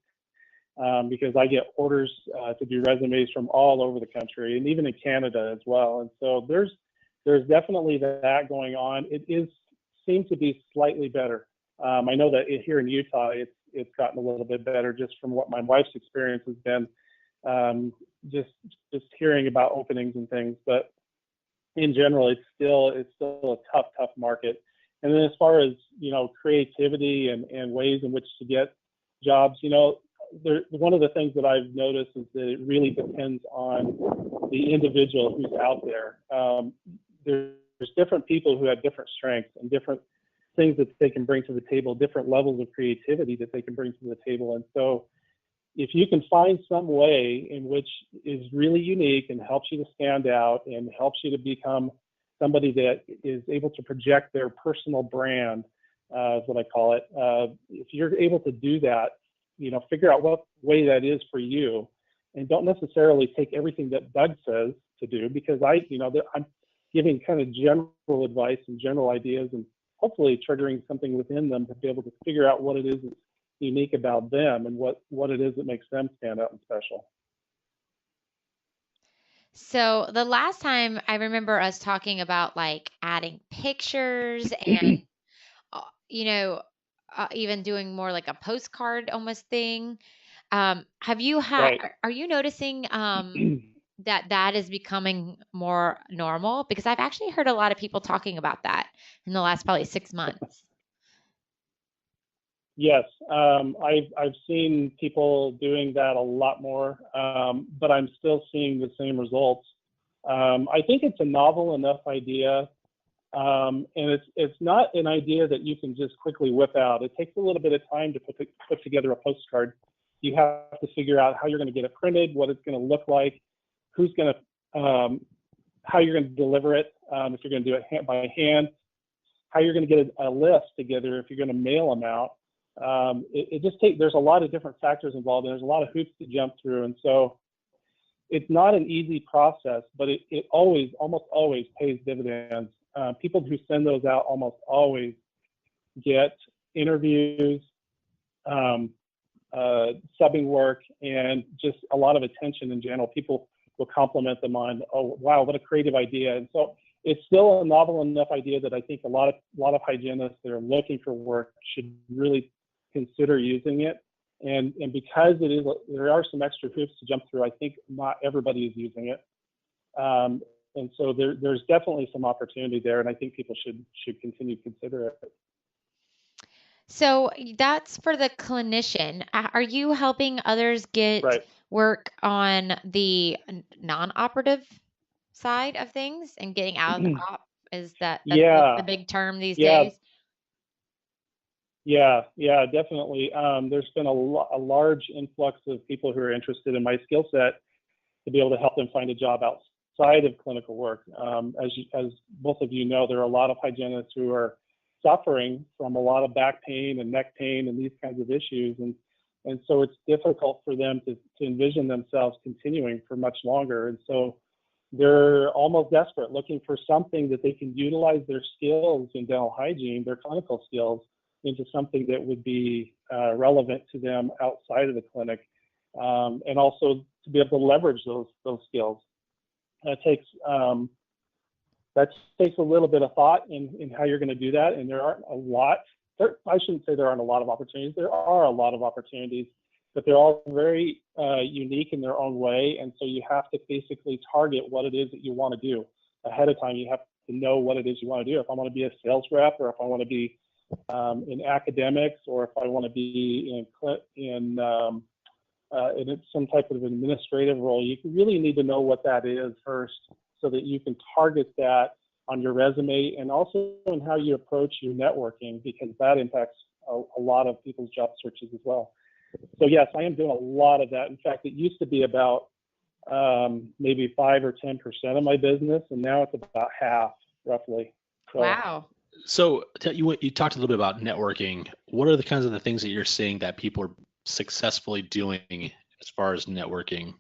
because I get orders to do resumes from all over the country, and even in Canada as well. And so there's definitely that going on. It seems to be slightly better. I know that here in Utah, it's gotten a little bit better just from what my wife's experience has been, just hearing about openings and things. But in general, it's still a tough market. And then as far as, creativity and ways in which to get jobs, one of the things that I've noticed is that it really depends on the individual who's out there. There's different people who have different strengths and different things that they can bring to the table, different levels of creativity that they can bring to the table. And so if you can find some way in which is really unique and helps you to stand out and helps you to become somebody that is able to project their personal brand, is what I call it. If you're able to do that, figure out what way that is for you, and don't necessarily take everything that Doug says to do, because I'm giving kind of general advice and general ideas, and hopefully triggering something within them to be able to figure out what it is that's unique about them and what it is that makes them stand out and special. So the last time I remember us talking about like adding pictures and even doing more like a postcard almost thing. Have you Right. are you noticing that is becoming more normal? Because I've actually heard a lot of people talking about that in the last probably 6 months. Yes, I've seen people doing that a lot more, but I'm still seeing the same results. I think it's a novel enough idea, and it's not an idea that you can just quickly whip out. It takes a little bit of time to put together a postcard. You have to figure out how you're going to get it printed, what it's going to look like, who's going to, how you're going to deliver it, if you're going to do it by hand, how you're going to get a list together if you're going to mail them out. There's a lot of different factors involved, and there's a lot of hoops to jump through. And so it's not an easy process, but it almost always pays dividends. People who send those out almost always get interviews, subbing work, and just a lot of attention in general. People will compliment them on, oh, wow, what a creative idea. And so it's still a novel enough idea that I think a lot of hygienists that are looking for work should really consider using it. And because there are some extra hoops to jump through, I think not everybody is using it. And so there's definitely some opportunity there, and I think people should continue to consider it. So that's for the clinician. Are you helping others get work on the non-operative side of things and getting out of the op? Is that's the big term these days? Yeah, definitely. There's been a large influx of people who are interested in my skill set to be able to help them find a job outside of clinical work. As both of you know, there are a lot of hygienists who are suffering from a lot of back pain and neck pain and these kinds of issues. And so it's difficult for them to envision themselves continuing for much longer. And so they're almost desperate, looking for something that they can utilize their skills in dental hygiene, their clinical skills, into something that would be relevant to them outside of the clinic, and also to be able to leverage those skills. That takes a little bit of thought in how you're going to do that, and there aren't a lot. I shouldn't say there aren't a lot of opportunities. There are a lot of opportunities, but they're all very unique in their own way, and so you have to basically target what it is that you want to do ahead of time. You have to know what it is you want to do. If I want to be a sales rep, or if I want to be in academics, or if I want to be in some type of administrative role, you really need to know what that is first, so that you can target that on your resume, and also in how you approach your networking, because that impacts a lot of people's job searches as well. So yes, I am doing a lot of that. In fact, it used to be about maybe 5 or 10% of my business, and now it's about half, roughly. So, wow. So you talked a little bit about networking. What are the kinds of the things that you're seeing that people are successfully doing as far as networking?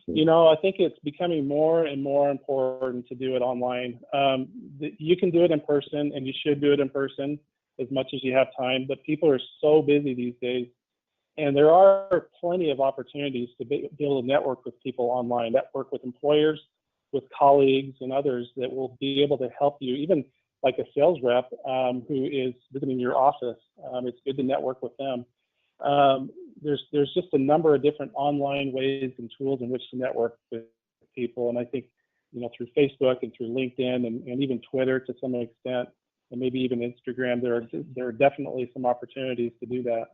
I think it's becoming more and more important to do it online. You can do it in person, and you should do it in person as much as you have time, but people are so busy these days. And there are plenty of opportunities to be able to network with people online, network with employers, with colleagues and others that will be able to help you, even like a sales rep who is visiting your office. It's good to network with them. There's just a number of different online ways and tools in which to network with people. And I think, through Facebook and through LinkedIn and even Twitter to some extent, and maybe even Instagram, there are definitely some opportunities to do that.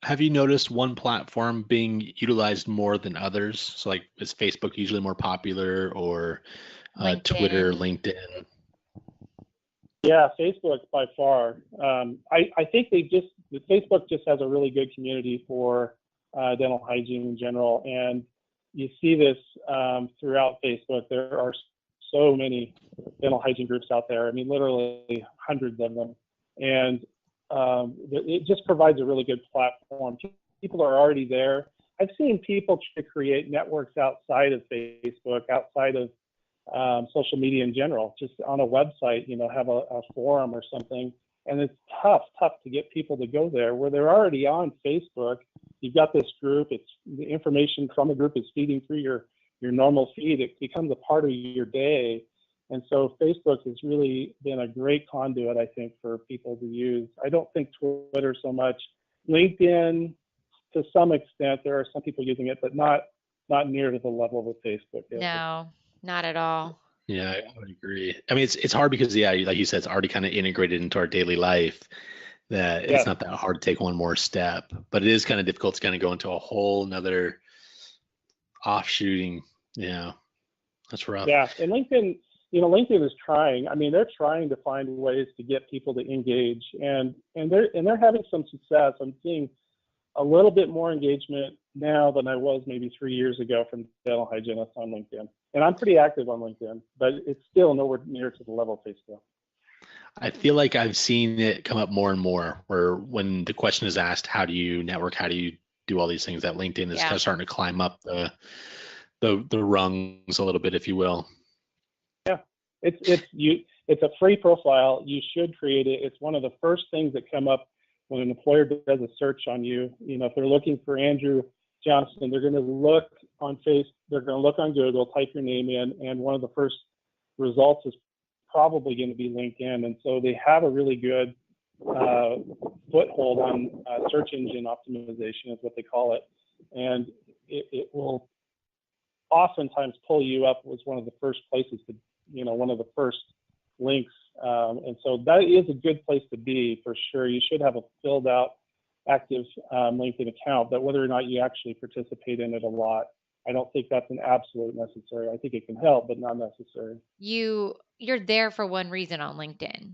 Have you noticed one platform being utilized more than others? So like, is Facebook usually more popular, or Twitter, LinkedIn? Yeah, Facebook by far. I think Facebook just has a really good community for dental hygiene in general. And you see this throughout Facebook. There are so many dental hygiene groups out there. I mean, literally hundreds of them. And it just provides a really good platform. People are already there. I've seen people try to create networks outside of Facebook, outside of social media in general, just on a website, have a forum or something. And it's tough to get people to go there where they're already on Facebook. You've got this group, the information from the group is feeding through your normal feed. It becomes a part of your day. And so Facebook has really been a great conduit, I think, for people to use. I don't think Twitter so much. LinkedIn, to some extent, there are some people using it, but not near to the level of Facebook. No, not at all. Yeah, I would agree. I mean, it's hard because, like you said, it's already kind of integrated into our daily life that it's not that hard to take one more step, but it is kind of difficult to kind of go into a whole nother offshooting. Yeah, that's rough. Yeah, and LinkedIn, LinkedIn is trying. I mean, they're trying to find ways to get people to engage, and they're having some success. I'm seeing a little bit more engagement now than I was maybe 3 years ago from dental hygienists on LinkedIn. And I'm pretty active on LinkedIn, but it's still nowhere near to the level of Facebook. I feel like I've seen it come up more and more where when the question is asked, how do you network? How do you do all these things? That LinkedIn is kind of starting to climb up the rungs a little bit, if you will. Yeah, it's a free profile. You should create it. It's one of the first things that come up when an employer does a search on you. If they're looking for Andrew Johnson, they're going to look on they're going to look on Google, type your name in, and one of the first results is probably going to be LinkedIn. And so they have a really good foothold on search engine optimization is what they call it. And it will oftentimes pull you up as one of the first places to, one of the first links. And so that is a good place to be for sure. You should have a filled out active LinkedIn account, but whether or not you actually participate in it a lot, I don't think that's an absolute necessary. I think it can help, but not necessary. You're there for one reason on LinkedIn.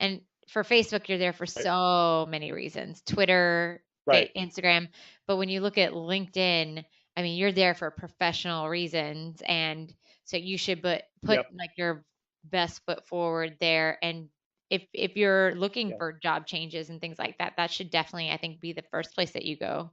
And for Facebook, you're there for so many reasons. Twitter, Instagram. But when you look at LinkedIn, I mean, you're there for professional reasons. And so you should put like your best foot forward there. And if you're looking for job changes and things like that, that should definitely, I think, be the first place that you go.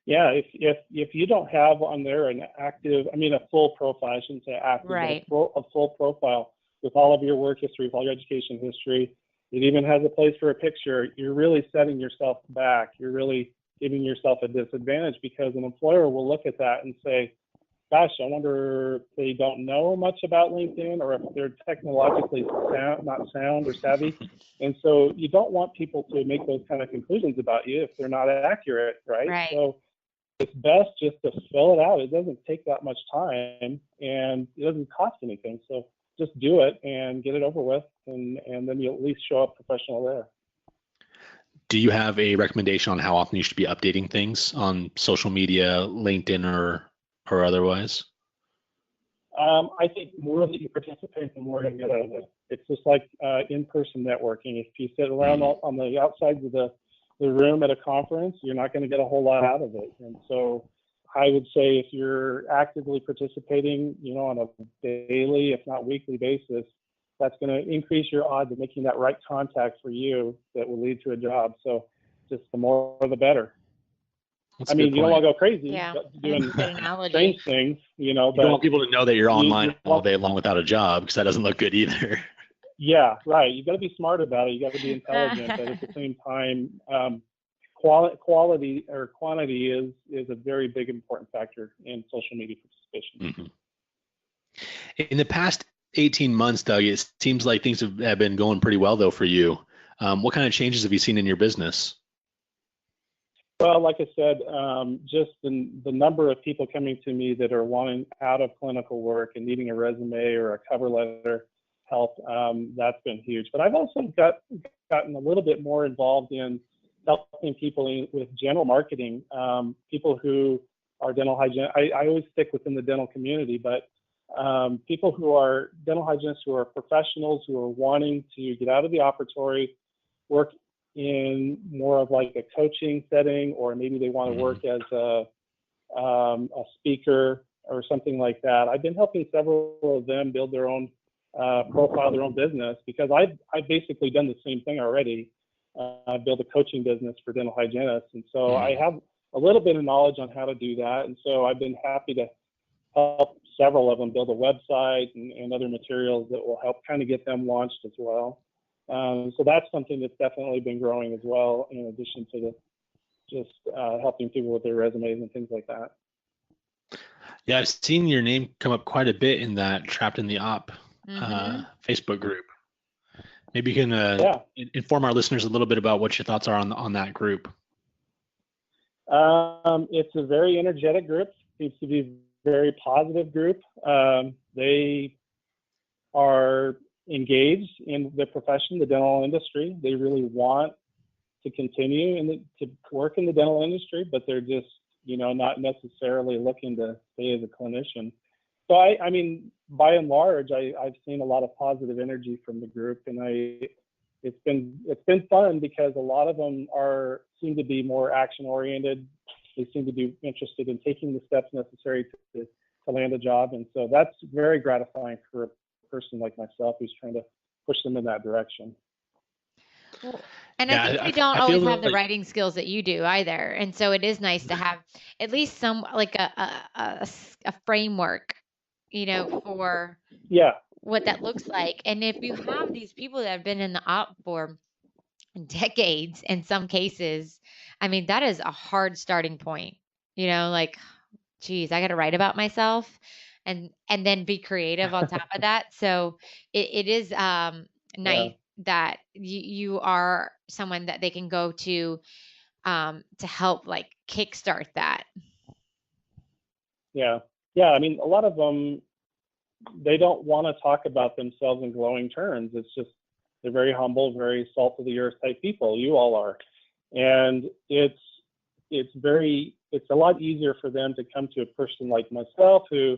Yeah, if you don't have on there a full profile, I shouldn't say active, but a full profile with all of your work history, with all your education history, it even has a place for a picture, you're really setting yourself back. You're really giving yourself a disadvantage because an employer will look at that and say, gosh, I wonder if they don't know much about LinkedIn or if they're technologically not sound or savvy. And so you don't want people to make those kind of conclusions about you if they're not accurate, right? So it's best just to fill it out. It doesn't take that much time and it doesn't cost anything. So just do it and get it over with, and then you'll at least show up professional there. Do you have a recommendation on how often you should be updating things on social media, LinkedIn or otherwise? I think more that you participate, the more you get out of it. It's just like in-person networking. If you sit around on the outsides of the room at a conference, you're not going to get a whole lot out of it. And so I would say if you're actively participating, on a daily, if not weekly basis, that's going to increase your odds of making that right contact for you that will lead to a job. So just the more, the better. That's I mean, you don't want to go crazy doing strange things, but you don't want people to know that you're online all day long without a job, because that doesn't look good either. Yeah, right. You got to be smart about it. You got to be intelligent, but at the same time, quality or quantity is a very big important factor in social media participation. Mm-hmm. In the past 18 months, Doug, it seems like things have been going pretty well though for you. What kind of changes have you seen in your business? Well, like I said, just the number of people coming to me that are wanting out of clinical work and needing a resume or a cover letter help, that's been huge. But I've also gotten a little bit more involved in helping people with general marketing, people who are dental hygienists. I always stick within the dental community, but people who are dental hygienists who are professionals who are wanting to get out of the operatory, work in more of like a coaching setting, or maybe they want to work as a speaker or something like that. I've been helping several of them build their own profile, their own business, because I've basically done the same thing already. Build a coaching business for dental hygienists, and so I have a little bit of knowledge on how to do that, and so I've been happy to help several of them build a website and other materials that will help kind of get them launched as well. So that's something that's definitely been growing as well, in addition to just helping people with their resumes and things like that. Yeah, I've seen your name come up quite a bit in that Trapped in the Op Facebook group. Maybe you can inform our listeners a little bit about what your thoughts are on that group. It's a very energetic group. Seems to be a very positive group. They are engaged in the profession, the dental industry. They really want to continue to work in the dental industry, but they're just, not necessarily looking to stay as a clinician. So I mean, by and large, I've seen a lot of positive energy from the group, and it's been fun because a lot of them seem to be more action oriented. They seem to be interested in taking the steps necessary to land a job, and so that's very gratifying for a person like myself who's trying to push them in that direction. Well, and I think we don't always have the writing skills that you do either, and so it is nice to have at least some like a framework, for what that looks like. And if you have these people that have been in the op for decades, in some cases, I mean, that is a hard starting point. Like, geez, I got to write about myself, and then be creative on top of that. So it is nice that you are someone that they can go to help like kickstart that. Yeah. I mean, a lot of them, they don't want to talk about themselves in glowing terms. It's just, they're very humble, very salt of the earth type people. You all are. And it's a lot easier for them to come to a person like myself who,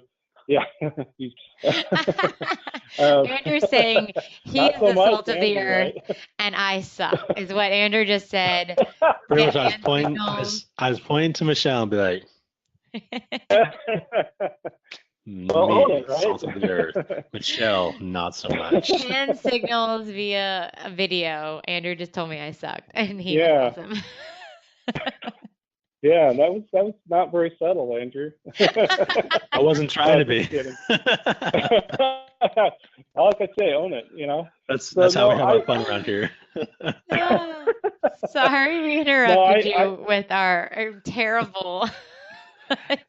Andrew's saying he's the salt of the earth, right? And I suck, is what Andrew just said. Pretty much, I was pointing to Michelle and be like, salt of the earth. Michelle, not so much. Hand signals via a video. Andrew just told me I sucked, and he was awesome. Yeah, that was not very subtle, Andrew. I wasn't trying to be. Like I say, own it. That's how we have our fun around here. Sorry, we interrupted you with our terrible.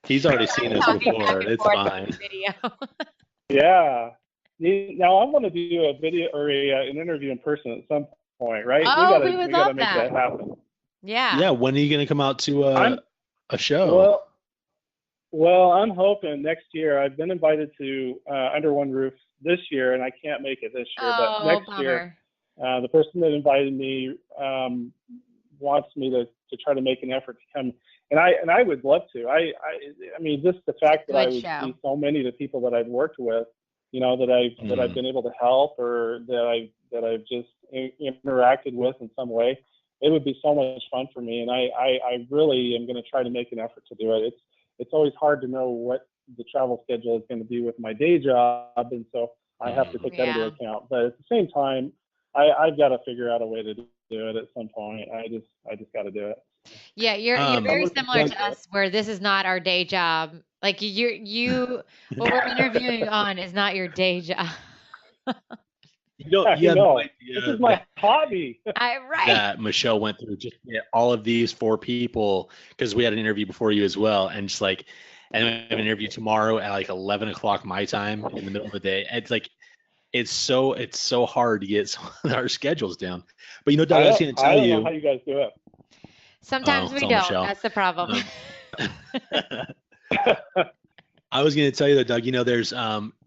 He's already seen us before. It's fine. Video. Yeah. Now I want to do a video or an interview in person at some point, right? Oh, we gotta make that happen. Yeah. Yeah. When are you going to come out to a show? Well, I'm hoping next year. I've been invited to Under One Roof this year, and I can't make it this year. But next year, the person that invited me wants me to try to make an effort to come And I would love to. I mean, just the fact that I would see so many of the people that I've worked with, you know, that I've been able to help, or that I've just interacted with in some way, it would be so much fun for me. And I really am going to try to make an effort to do it. It's always hard to know what the travel schedule is going to be with my day job, and so I have to take that into account. But at the same time, I've got to figure out a way to do it at some point. I just got to do it. Yeah, you're very similar to us, where this is not our day job. Like you what we're interviewing on is not your day job. You have no idea this is my hobby. That Michelle went through just to get all of these 4 people, because we had an interview before you as well, and just like, and we have an interview tomorrow at like 11 o'clock my time in the middle of the day. It's like, it's so hard to get our schedules down. But Doug, I was going to tell you. I don't know how you guys do it. Sometimes we don't. Michelle. That's the problem. I was going to tell you that, Doug, there's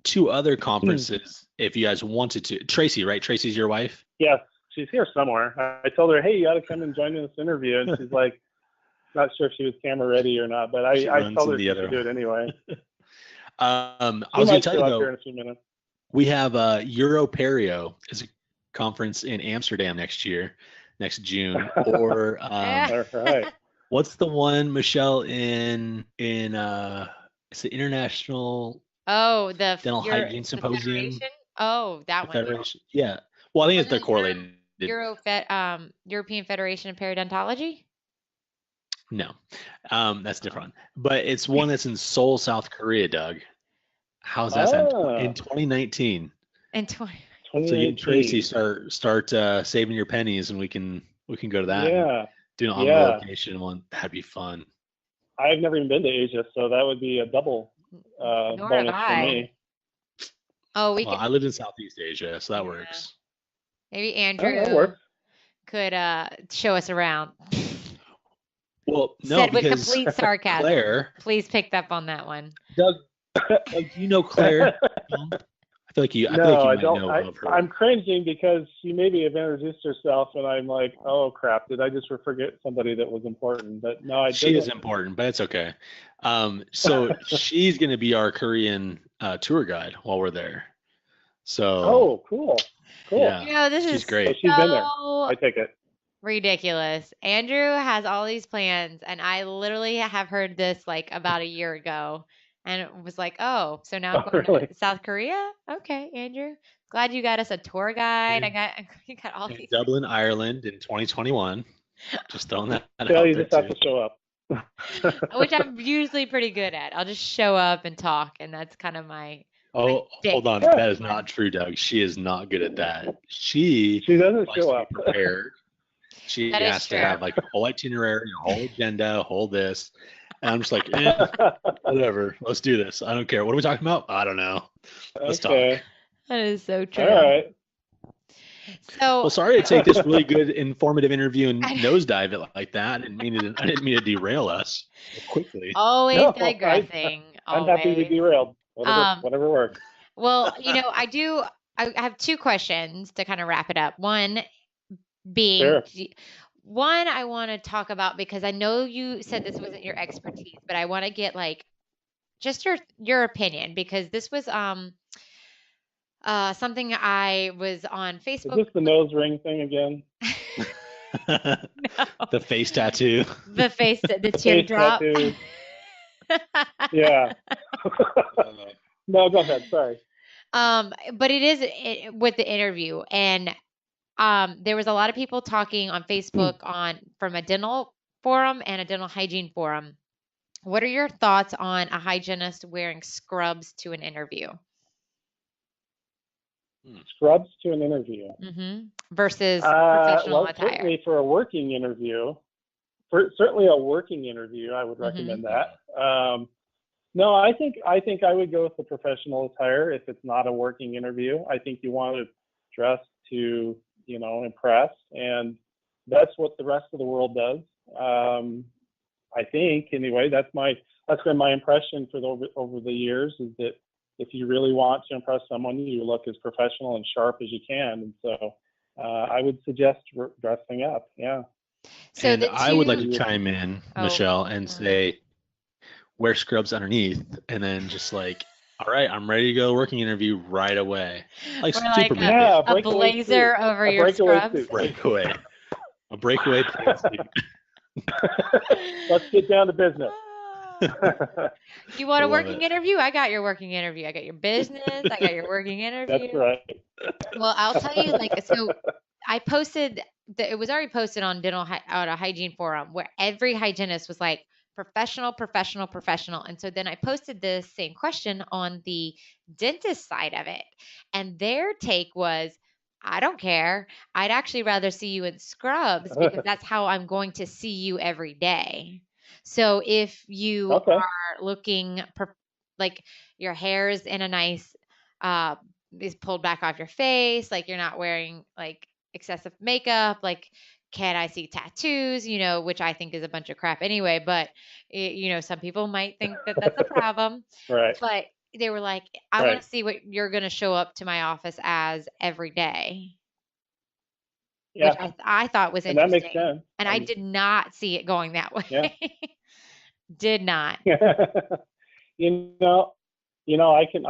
2 other conferences if you guys wanted to. Tracy, right? Tracy's your wife? Yes, she's here somewhere. I told her, hey, you got to come and join in this interview. And she's like, not sure if she was camera ready or not, but I told her she should do it anyway. I was going to tell you, though, in a few minutes. We have Europerio is a conference in Amsterdam next June. Or all right. What's the one, Michelle, in it's the International the Dental Hygiene Symposium? That one. Federation. Yeah. Well, I think they're correlated. European Federation of Periodontology? No. That's different. But it's one that's in Seoul, South Korea, Doug. How's that sound? In 2019. In 2019. So you and Tracy start saving your pennies, and we can go to that. Yeah. Do an on location one. That'd be fun. I've never even been to Asia, so that would be a double bonus for me. Oh, I lived in Southeast Asia, so that works. Maybe Andrew could show us around. Well, no, said with complete sarcasm. Claire, please pick up on that one. Doug, do you know Claire? I feel like you. I don't. Know of her. I'm cringing because she maybe have introduced herself, and I'm like, oh crap! Did I just forget somebody that was important? But no, I didn't. She is important, but it's okay. So she's going to be our Korean tour guide while we're there. So. Oh, cool. Yeah. This she's is great. So she's been there. I take it. Ridiculous. Andrew has all these plans, and I literally have heard this like about a year ago. And it was like, so now I'm going to South Korea? Okay, Andrew. Glad you got us a tour guide. You got all these. Dublin, Ireland in 2021. Just throwing that out there. You just have to show up. Which I'm usually pretty good at. I'll just show up and talk, and that's kind of my. Hold on. That is not true, Doug. She is not good at that. She doesn't show up prepared. She has to have like a whole itinerary, a whole agenda, a whole this. And I'm just like, whatever. Let's do this. I don't care. What are we talking about? I don't know. Let's talk. That is so true. All right. So, well, sorry to take this really good, informative interview and nosedive it like that. I didn't mean to derail us quickly. Always digressing. I'm happy to be derailed. Whatever works. Well, I have 2 questions to kind of wrap it up. One being. Sure. One I want to talk about, because I know you said this wasn't your expertise, but I want to get like just your opinion, because this was something I was on Facebook. Is this the nose ring thing again? No. The face tattoo. The teardrop. Yeah. No, go ahead. Sorry. But it is with the interview, and there was a lot of people talking on Facebook from a dental forum and a dental hygiene forum. What are your thoughts on a hygienist wearing scrubs to an interview? Scrubs to an interview versus professional attire. Certainly for a working interview. Certainly a working interview, I would recommend that. No, I think I would go with the professional attire if it's not a working interview. I think you want to dress to impress, and that's what the rest of the world does. I think anyway. That's been my impression over the years, is that if you really want to impress someone, you look as professional and sharp as you can. And so I would suggest dressing up. Yeah. So and I would like to two- chime in, Oh. Michelle, and say wear scrubs underneath, and then just like, all right, I'm ready to go working interview right away. Like Or like Superman. Yeah, a breakaway blazer suit. over A your breakaway scrubs. suit. Breakaway. A breakaway pantsuit. Let's get down to business. You want a Love working it. interview? I got your working interview. I got your business. I got your working interview. That's right. Well, I'll tell you, like, so I posted, it was already posted on on a hygiene forum where every hygienist was like, professional, professional, professional. And so then I posted this same question on the dentist side of it. And their take was, I don't care. I'd actually rather see you in scrubs because that's how I'm going to see you every day. So if you Okay. are looking like your hair is in a nice, is pulled back off your face, like you're not wearing like excessive makeup, like can I see tattoos, which I think is a bunch of crap anyway, but some people might think that that's a problem. Right. But they were like, I want to see what you're going to show up to my office as every day. Yeah. Which I thought was And that interesting. makes sense. And I did not see it going that way. Yeah. Did not. I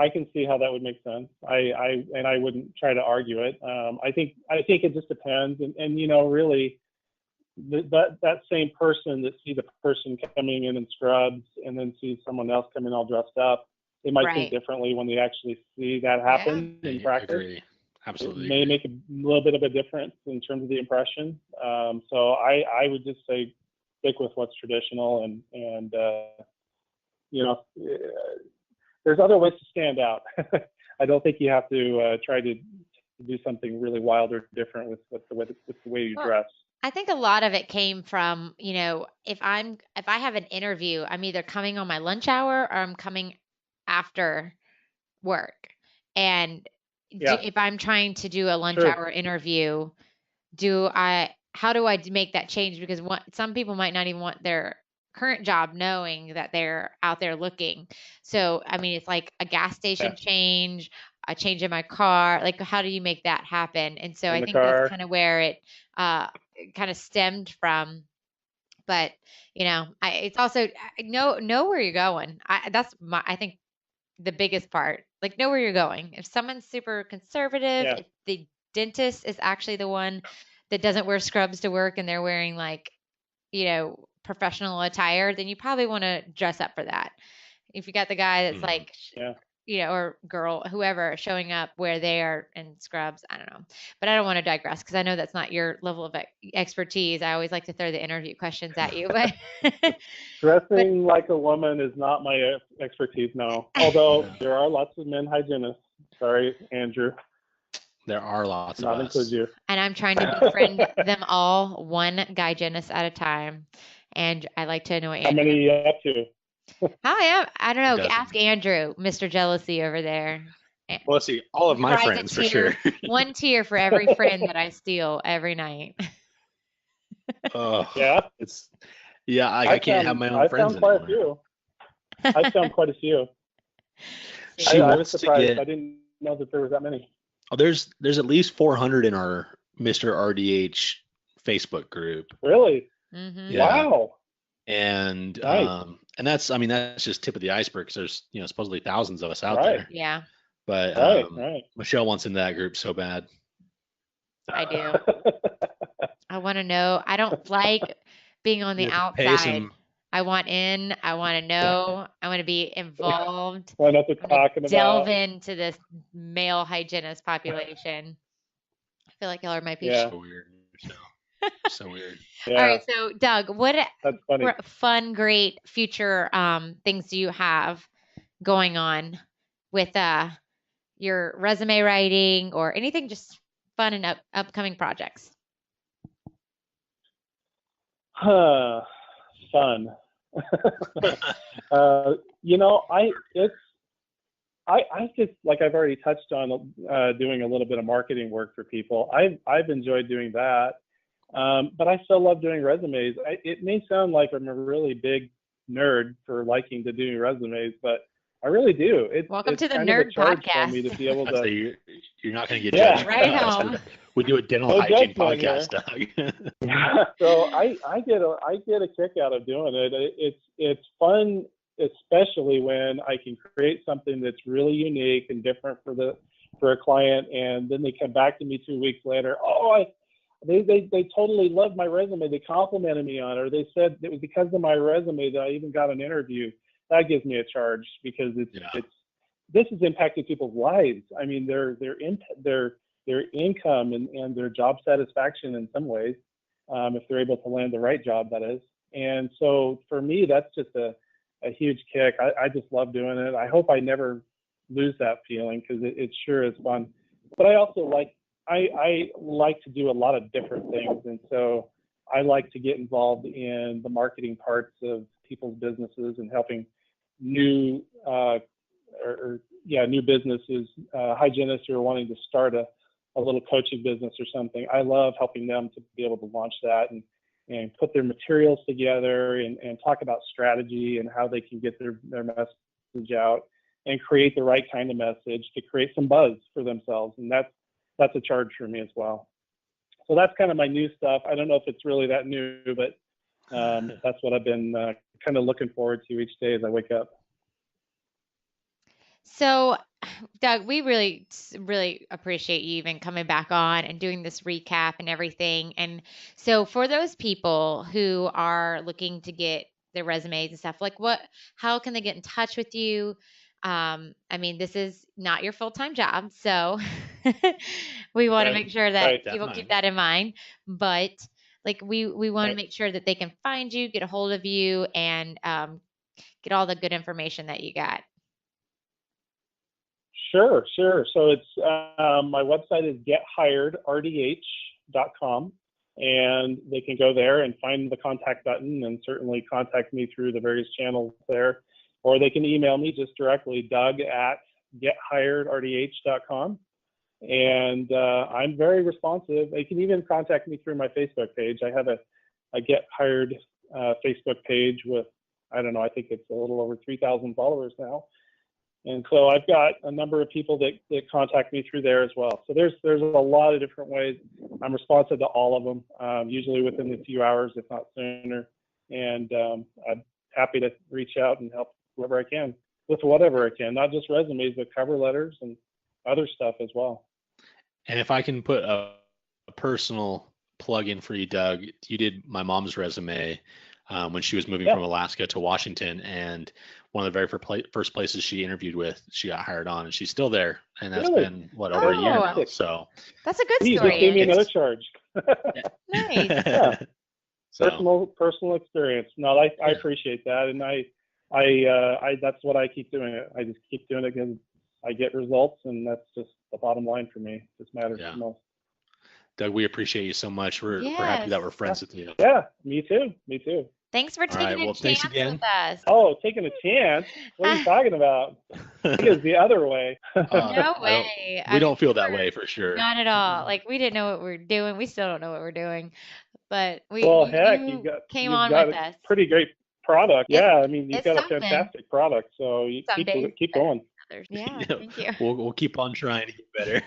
can see how that would make sense. I wouldn't try to argue it. I think it just depends, and really, that same person that sees a person coming in scrubs and then sees someone else coming all dressed up, they might think differently when they actually see that happen in practice. I agree. Absolutely. It may make a little bit of a difference in terms of the impression. So I would just say stick with what's traditional, and there's other ways to stand out. I don't think you have to try to do something really wild or different with the way you dress. I think a lot of it came from, if I have an interview, I'm either coming on my lunch hour or I'm coming after work. And if I'm trying to do a lunch hour interview, how do I make that change? Because some people might not even want their current job knowing that they're out there looking. So, I mean, it's like a gas station change, a change in my car. Like, how do you make that happen? And so I think that's kind of where it kind of stemmed from. But, it's also know where you're going. I think the biggest part, like know where you're going. If someone's super conservative, if the dentist is actually the one that doesn't wear scrubs to work and they're wearing like, professional attire, then you probably want to dress up for that. If you got the guy that's like, or girl, whoever showing up where they are in scrubs, I don't know. But I don't want to digress because I know that's not your level of expertise. I always like to throw the interview questions at you. But dressing like a woman is not my expertise, no. Although there are lots of men hygienists. Sorry, Andrew. There are lots of us. Not include you. And I'm trying to befriend them all, one hygienist at a time. And I like to know Andrew. How many are you up to? I don't know. Ask Andrew, Mr. Jealousy over there. Well, let's see. All of my friends, for sure. One tier for every friend that I steal every night. Oh, yeah. I can't have my own friends anymore. I found quite a few. I was surprised. I didn't know that there was that many. Oh, there's at least 400 in our Mr. RDH Facebook group. Really? Mm-hmm. Yeah. Wow. And nice. And that's just tip of the iceberg because there's supposedly thousands of us out there. Yeah. But Michelle wants in that group so bad. I do. I want to know. I don't like being on the outside. I want in. I want to know. I want to be involved. What else are talking about? Delve into this male hygienist population. I feel like y'all are my people. Yeah. So weird. So weird. Yeah. All right. So, Doug, what fun, great future things do you have going on with your resume writing or anything just fun and upcoming projects? Fun. I just, like I've already touched on, doing a little bit of marketing work for people. I've enjoyed doing that. But I still love doing resumes. It may sound like I'm a really big nerd for liking to do resumes, but I really do. Welcome to the Nerd Podcast. for me to be able to. You're not going to get judged. Right home. We do a dental hygiene podcast, Doug. Yeah. So I get a kick out of doing it. It's fun, especially when I can create something that's really unique and different for a client, and then they come back to me 2 weeks later. They totally loved my resume. They complimented me on it, or they said it was because of my resume that I even got an interview. That gives me a charge, because this has impacted people's lives. I mean, their income and their job satisfaction in some ways, if they're able to land the right job, that is. And so for me, that's just a huge kick. I just love doing it. I hope I never lose that feeling, because it sure is fun. But I also I like to do a lot of different things, and so I like to get involved in the marketing parts of people's businesses and helping new new businesses, hygienists who are wanting to start a little coaching business or something. I love helping them to be able to launch that and put their materials together and talk about strategy and how they can get their message out and create the right kind of message to create some buzz for themselves. And that's a charge for me as well. So that's kind of my new stuff. I don't know if it's really that new, but that's what I've been kind of looking forward to each day as I wake up. So, Doug, we really, really appreciate you even coming back on and doing this recap and everything. And so for those people who are looking to get their resumes and stuff, how can they get in touch with you? I mean, this is not your full-time job, so we want to make sure that people keep that in mind. But we want to make sure that they can find you, get a hold of you, and get all the good information that you got. Sure. So it's my website is gethiredrdh.com, and they can go there and find the contact button and certainly contact me through the various channels there, or they can email me just directly, doug@gethiredrdh.com, and I'm very responsive. They can even contact me through my Facebook page. I have a Get Hired Facebook page with, I don't know, I think it's a little over 3,000 followers now. And so I've got a number of people that contact me through there as well. So there's a lot of different ways. I'm responsive to all of them, usually within a few hours, if not sooner. And I'm happy to reach out and help whoever I can with whatever I can, not just resumes, but cover letters and other stuff as well. And if I can put a personal plug in for you, Doug, you did my mom's resume when she was moving from Alaska to Washington, and one of the very first places she interviewed with, she got hired on, and she's still there. And that's been over a year now. So that's a good story. You just gave me another charge. Nice. Yeah. So, personal experience. No, I appreciate that, and I that's what I keep doing. I just keep doing it because I get results, and that's just the bottom line for me. It just matters the most. Doug, we appreciate you so much. We're happy that we're friends with you. Yeah, me too. Thanks for taking a chance with us. Oh, taking a chance? What are you talking about? I think it's the other way. No way. We don't feel that way for sure. Not at all. We didn't know what we were doing. We still don't know what we're doing. But you came on with us. Pretty great product. Yeah, I mean, you've got a fantastic product. So you keep going. Yeah, thank you. We'll keep on trying to get better.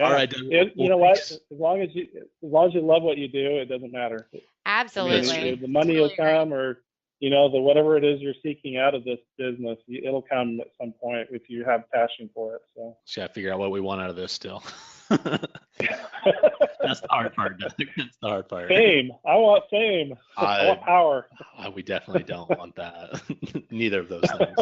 All right, Doug. You know what? As long as you love what you do, it doesn't matter. Absolutely. The money will come, or the whatever it is you're seeking out of this business, it'll come at some point if you have passion for it. So just gotta figure out what we want out of this still. That's the hard part, Doug. That's the hard part. Fame. I want fame. I want power. We definitely don't want that. Neither of those things.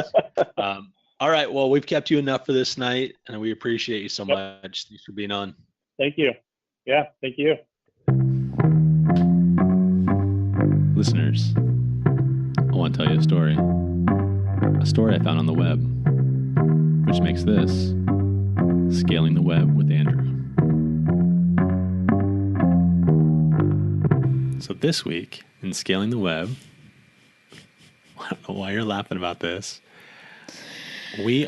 All right. Well, we've kept you enough for this night, and we appreciate you so much. Thanks for being on. Thank you. Yeah, thank you. Listeners, I want to tell you a story I found on the web, which makes this Scaling the Web with Andrew. So this week in Scaling the Web, I don't know why you're laughing about this. We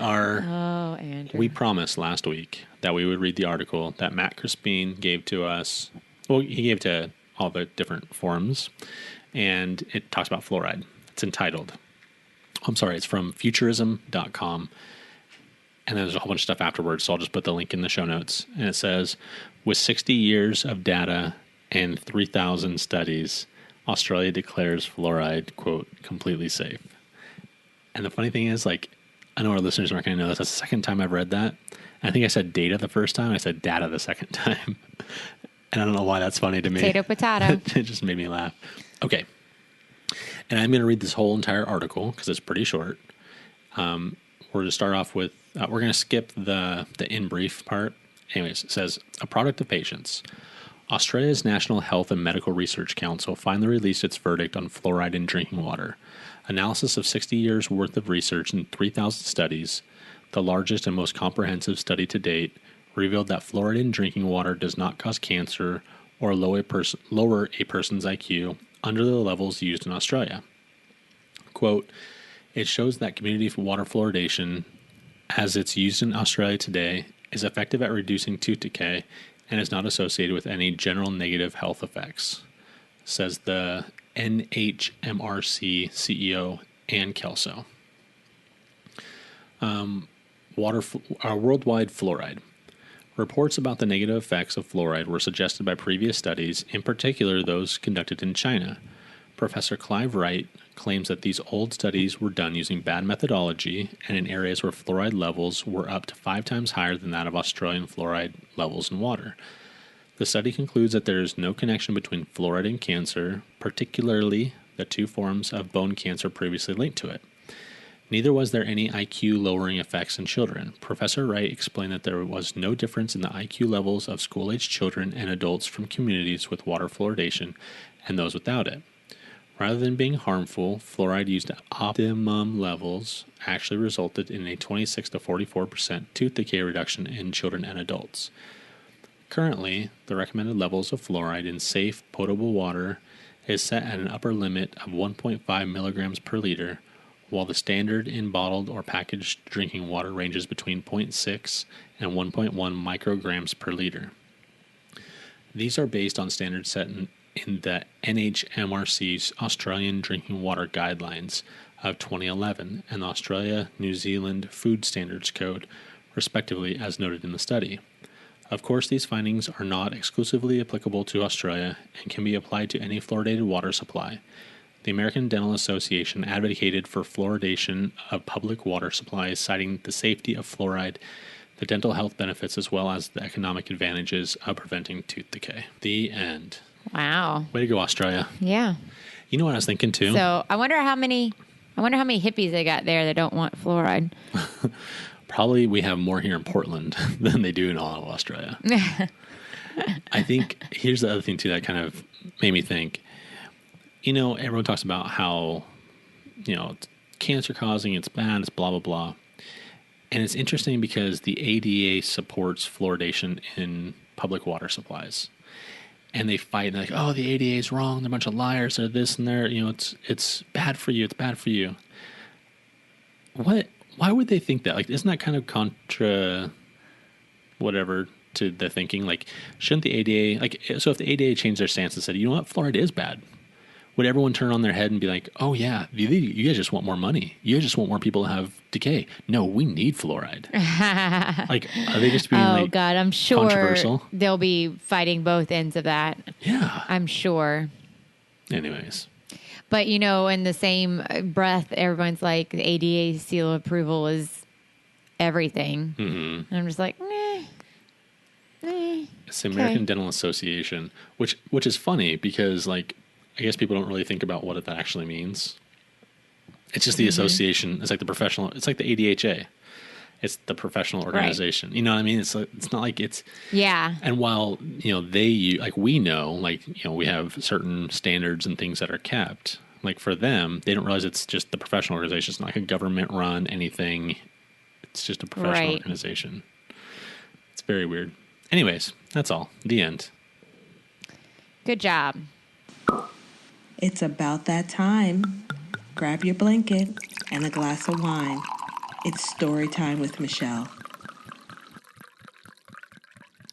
promised last week that we would read the article that Matt Crispin gave to us. Well, he gave to all the different forums, and it talks about fluoride. It's from futurism.com. And there's a whole bunch of stuff afterwards, so I'll just put the link in the show notes. And it says, with 60 years of data and 3,000 studies, Australia declares fluoride, quote, completely safe. And the funny thing is, like, I know our listeners aren't going to know this. That's the second time I've read that. And I think I said data the first time. I said data the second time. And I don't know why that's funny to me. Potato. It just made me laugh. Okay. And I'm going to read this whole entire article because it's pretty short. We're going to start off with, we're going to skip the in brief part. Anyways, it says, a product of patience. Australia's National Health and Medical Research Council finally released its verdict on fluoride in drinking water. Analysis of 60 years' worth of research and 3,000 studies, the largest and most comprehensive study to date, revealed that fluoride in drinking water does not cause cancer or lower a person's IQ under the levels used in Australia. Quote, it shows that community water fluoridation, as it's used in Australia today, is effective at reducing tooth decay and is not associated with any general negative health effects, says the NHMRC CEO Ann Kelso. Worldwide fluoride. Reports about the negative effects of fluoride were suggested by previous studies, in particular those conducted in China. Professor Clive Wright claims that these old studies were done using bad methodology and in areas where fluoride levels were up to 5 times higher than that of Australian fluoride levels in water. The study concludes that there is no connection between fluoride and cancer, particularly the 2 forms of bone cancer previously linked to it. Neither was there any IQ lowering effects in children. Professor Wright explained that there was no difference in the IQ levels of school-aged children and adults from communities with water fluoridation and those without it. Rather than being harmful, fluoride used at optimum levels actually resulted in a 26 to 44% tooth decay reduction in children and adults. Currently, the recommended levels of fluoride in safe, potable water is set at an upper limit of 1.5 milligrams per liter, while the standard in bottled or packaged drinking water ranges between 0.6 and 1.1 micrograms per liter. These are based on standards set in the NHMRC's Australian Drinking Water Guidelines of 2011 and the Australia-New Zealand Food Standards Code, respectively, as noted in the study. Of course, these findings are not exclusively applicable to Australia and can be applied to any fluoridated water supply. The American Dental Association advocated for fluoridation of public water supplies, citing the safety of fluoride, the dental health benefits, as well as the economic advantages of preventing tooth decay. The end. Wow. Way to go, Australia. Yeah. You know what I was thinking too? So I wonder how many hippies they got there that don't want fluoride. Probably we have more here in Portland than they do in all of Australia. I think here's the other thing too that kind of made me think. You know, everyone talks about how, you know, it's cancer causing, it's bad, it's blah, blah, blah. And it's interesting because the ADA supports fluoridation in public water supplies. And they fight and they're like, oh, the ADA is wrong. They're a bunch of liars. They're this and they're, you know, it's bad for you. It's bad for you. Why would they think that? Like, isn't that kind of contra whatever to the thinking? Like, shouldn't the ADA, like, so if the ADA changed their stance and said, you know what, fluoride is bad, would everyone turn on their head and be like, oh yeah, you guys just want more money. You guys just want more people to have decay. No, we need fluoride. Like, are they just being like, God, I'm sure controversial? They'll be fighting both ends of that. Yeah. I'm sure. Anyways. But, you know, in the same breath, everyone's like, the ADA seal of approval is everything. Mm-hmm. And I'm just like, It's the American Dental Association, which is funny because, like, I guess people don't really think about what that actually means. It's just the association. It's like the professional. It's like the ADHA. It's the professional organization. Right. You know what I mean? It's not like it's. Yeah. And while, you know, we know, like, you know, we have certain standards and things that are kept. Like, for them, they don't realize it's just the professional organization. It's not like a government run anything. It's just a professional organization. It's very weird. Anyways, that's all. The end. Good job. It's about that time. Grab your blanket and a glass of wine. It's story time with Michelle.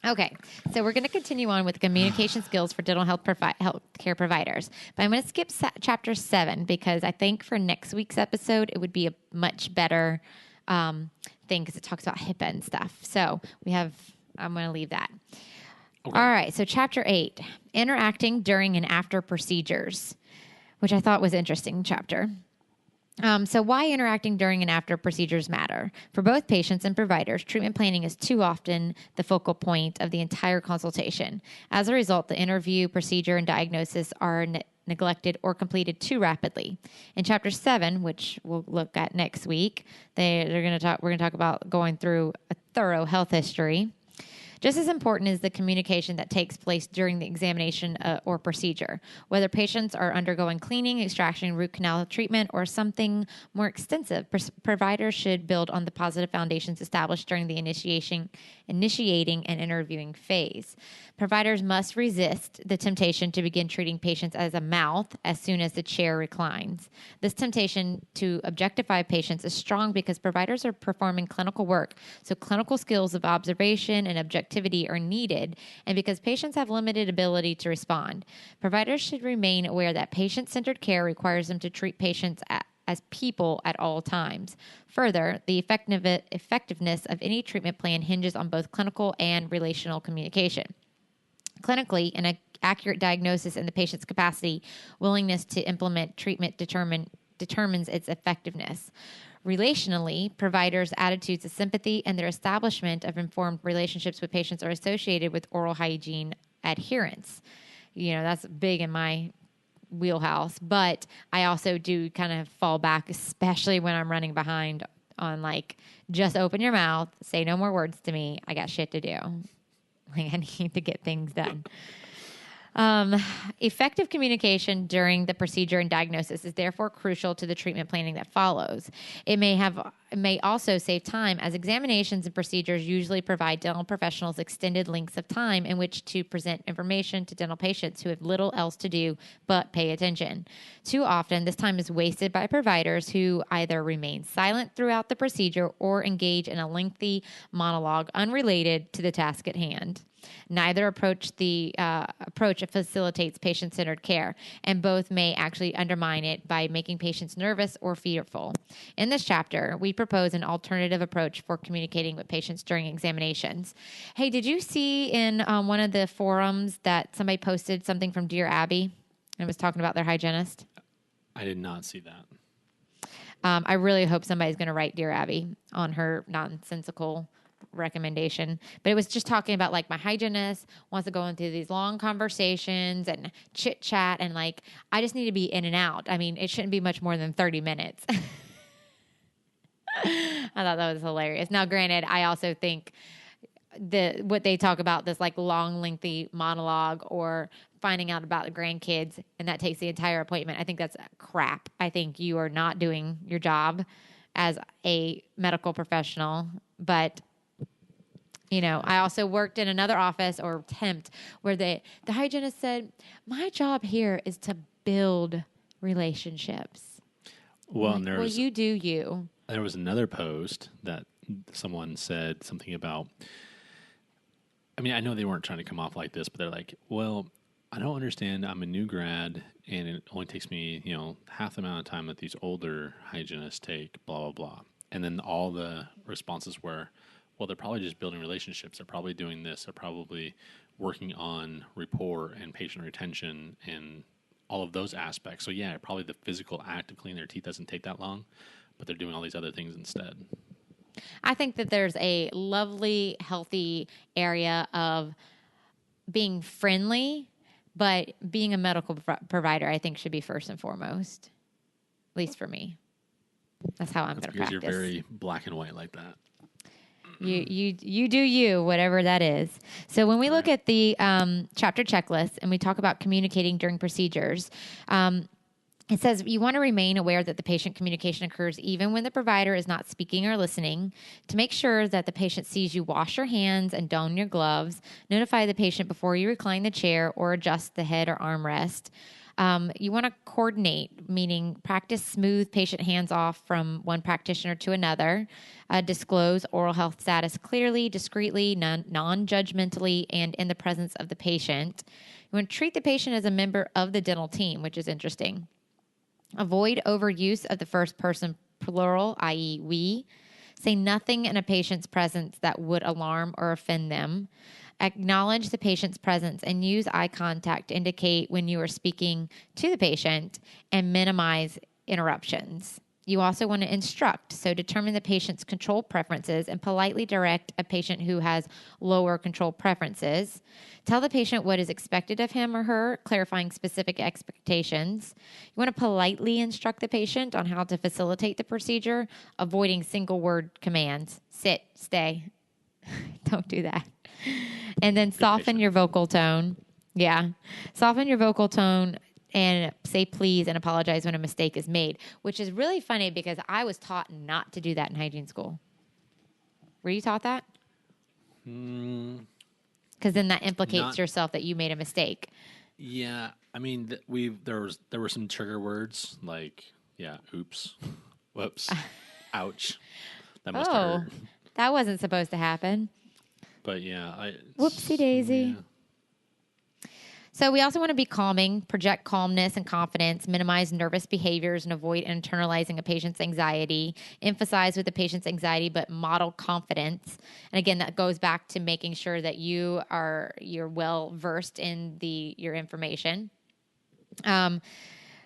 Okay, so we're going to continue on with communication skills for dental healthcare providers. But I'm going to skip chapter 7 because I think for next week's episode, it would be a much better thing thing because it talks about HIPAA and stuff. So I'm going to leave that. Okay. All right. So chapter 8, interacting during and after procedures, which I thought was interesting chapter. So why interacting during and after procedures matter? For both patients and providers, treatment planning is too often the focal point of the entire consultation. As a result, the interview, procedure, and diagnosis are neglected or completed too rapidly. In chapter 7, which we'll look at next week, we're going to talk about going through a thorough health history. Just as important is the communication that takes place during the examination or procedure. Whether patients are undergoing cleaning, extraction, root canal treatment, or something more extensive, providers should build on the positive foundations established during the initiating and interviewing phase. Providers must resist the temptation to begin treating patients as a mouth as soon as the chair reclines. This temptation to objectify patients is strong because providers are performing clinical work, so clinical skills of observation and objectivity are needed, and because patients have limited ability to respond. Providers should remain aware that patient-centered care requires them to treat patients as people at all times. Further, the effectiveness of any treatment plan hinges on both clinical and relational communication. Clinically, an accurate diagnosis in the patient's capacity, willingness to implement treatment determines its effectiveness. Relationally, providers' attitudes of sympathy and their establishment of informed relationships with patients are associated with oral hygiene adherence. That's big in my wheelhouse, but I also do kind of fall back, especially when I'm running behind on just open your mouth, say no more words to me. I got shit to do. I need to get things done. Effective communication during the procedure and diagnosis is therefore crucial to the treatment planning that follows. It may also save time, as examinations and procedures usually provide dental professionals extended lengths of time in which to present information to dental patients who have little else to do but pay attention. Too often, this time is wasted by providers who either remain silent throughout the procedure or engage in a lengthy monologue unrelated to the task at hand. Neither approach facilitates patient-centered care, and both may actually undermine it by making patients nervous or fearful. In this chapter, we propose an alternative approach for communicating with patients during examinations. Hey, did you see in one of the forums that somebody posted something from Dear Abby and was talking about their hygienist? I did not see that. I really hope somebody's going to write Dear Abby on her nonsensical recommendation, but it was just talking about my hygienist wants to go into these long conversations and chit chat, and I just need to be in and out. I mean, it shouldn't be much more than 30 minutes. I thought that was hilarious. Now, granted, I also think what they talk about, this long, lengthy monologue or finding out about the grandkids, and that takes the entire appointment. I think that's crap. I think you are not doing your job as a medical professional, but I also worked in another office or temped where the hygienist said, my job here is to build relationships. Well, you do you. There was another post that someone said something about, I know they weren't trying to come off like this, but they're like, well, I don't understand. I'm a new grad and it only takes me, half the amount of time that these older hygienists take, blah, blah, blah. And then all the responses were, well, they're probably just building relationships. They're probably doing this. They're probably working on rapport and patient retention and all of those aspects. So, yeah, probably the physical act of cleaning their teeth doesn't take that long, but they're doing all these other things instead. I think that there's a lovely, healthy area of being friendly, but being a medical provider, I think, should be first and foremost, at least for me. That's how I'm going to practice. Because you're very black and white like that. You do you, whatever that is. So when we look at the chapter checklist and we talk about communicating during procedures, it says you want to remain aware that the patient communication occurs even when the provider is not speaking or listening. To make sure that the patient sees you wash your hands and don your gloves, notify the patient before you recline the chair or adjust the head or armrest. You want to coordinate, meaning practice smooth patient hands off from one practitioner to another. Disclose oral health status clearly, discreetly, non-judgmentally, and in the presence of the patient. You want to treat the patient as a member of the dental team, which is interesting. Avoid overuse of the first person plural, i.e. we. Say nothing in a patient's presence that would alarm or offend them. Acknowledge the patient's presence and use eye contact to indicate when you are speaking to the patient and minimize interruptions. You also want to instruct, so determine the patient's control preferences and politely direct a patient who has lower control preferences. Tell the patient what is expected of him or her, clarifying specific expectations. You want to politely instruct the patient on how to facilitate the procedure, avoiding single word commands. Sit, stay. Don't do that. And then soften your vocal tone. Yeah. Soften your vocal tone and say please and apologize when a mistake is made, which is really funny because I was taught not to do that in hygiene school. Were you taught that? Because then that implicates yourself that you made a mistake. Yeah. I mean, there were some trigger words like, oops, whoops, ouch. That must hurt. That wasn't supposed to happen. But yeah, whoopsie daisy. Yeah. So we also want to be calming, project calmness and confidence, minimize nervous behaviors, and avoid internalizing a patient's anxiety. Emphasize with the patient's anxiety, but model confidence. And again, that goes back to making sure that you're well versed in your information.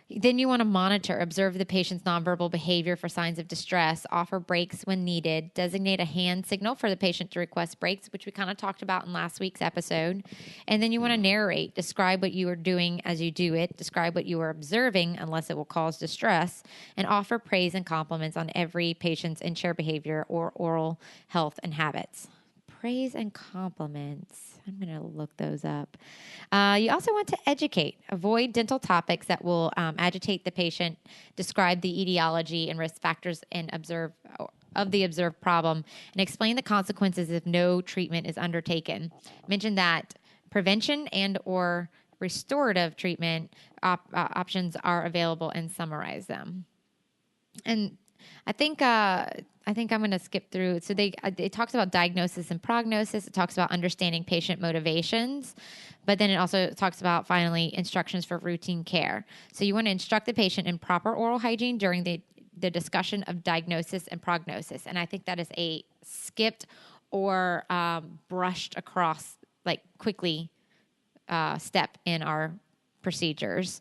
Then you want to monitor, observe the patient's nonverbal behavior for signs of distress, offer breaks when needed, designate a hand signal for the patient to request breaks, which we kind of talked about in last week's episode. And then you want to narrate, describe what you are doing as you do it, describe what you are observing unless it will cause distress, and offer praise and compliments on every patient's in-chair behavior or oral health and habits. Praise and compliments. I'm going to look those up. You also want to educate. Avoid dental topics that will agitate the patient. Describe the etiology and risk factors and of the observed problem, and explain the consequences if no treatment is undertaken. Mention that prevention and or restorative treatment options are available and summarize them. And I think I'm going to skip through. So it talks about diagnosis and prognosis. It talks about understanding patient motivations, but then it also talks about, finally, instructions for routine care. So you want to instruct the patient in proper oral hygiene during the discussion of diagnosis and prognosis. And I think that is a skipped or brushed across, like, quickly step in our procedures,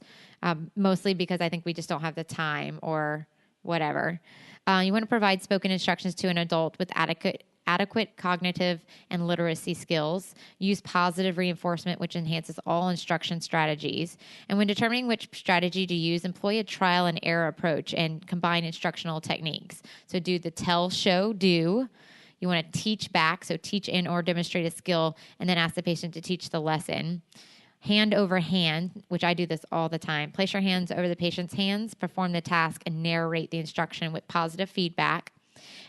mostly because I think we just don't have the time or whatever. You want to provide spoken instructions to an adult with adequate cognitive and literacy skills. Use positive reinforcement, which enhances all instruction strategies. And when determining which strategy to use, employ a trial and error approach and combine instructional techniques. So do the tell, show, do. You want to teach back, so teach in or demonstrate a skill, and then ask the patient to teach the lesson. Hand over hand, which I do this all the time. Place your hands over the patient's hands, perform the task, and narrate the instruction with positive feedback.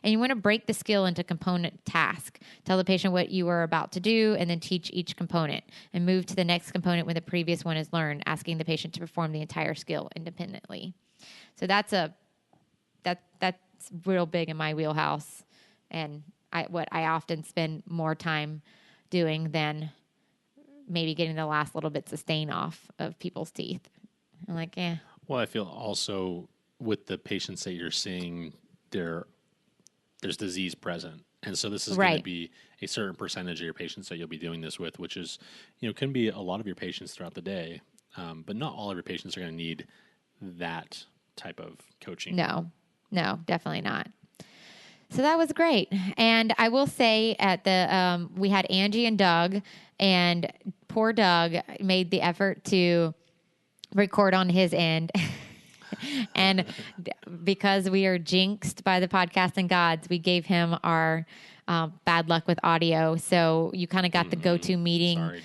And you want to break the skill into component tasks. Tell the patient what you are about to do, and then teach each component. And move to the next component when the previous one is learned, asking the patient to perform the entire skill independently. So that's real big in my wheelhouse, and what I often spend more time doing than maybe getting the last little bits of stain off of people's teeth. I'm like, Well, I feel also with the patients that you're seeing, there's disease present. And so this is going to be a certain percentage of your patients that you'll be doing this with, which is, can be a lot of your patients throughout the day. But not all of your patients are going to need that type of coaching. No, definitely not. So that was great. And I will say we had Angie and Doug, and poor Doug made the effort to record on his end. And because we are jinxed by the podcasting gods, we gave him our bad luck with audio. So you kind of got the go-to meeting. Sorry,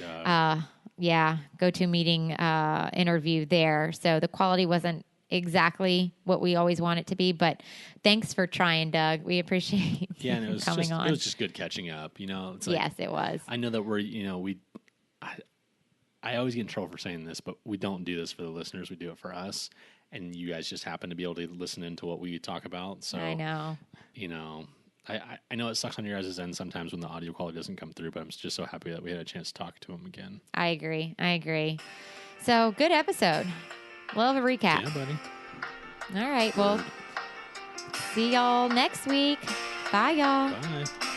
Doug. Go-to meeting interview there. So the quality wasn't exactly what we always want it to be, but thanks for trying, Doug. We appreciate and it was coming on. It was just good catching up. It's like, yes, it was. I know that I always get in trouble for saying this, but we don't do this for the listeners. We do it for us, and you guys just happen to be able to listen into what we talk about. So I know. I know it sucks on your guys' end sometimes when the audio quality doesn't come through, but I'm just so happy that we had a chance to talk to him again. I agree. So good episode. Love a recap. Yeah, buddy. All right. Well, see y'all next week. Bye, y'all. Bye.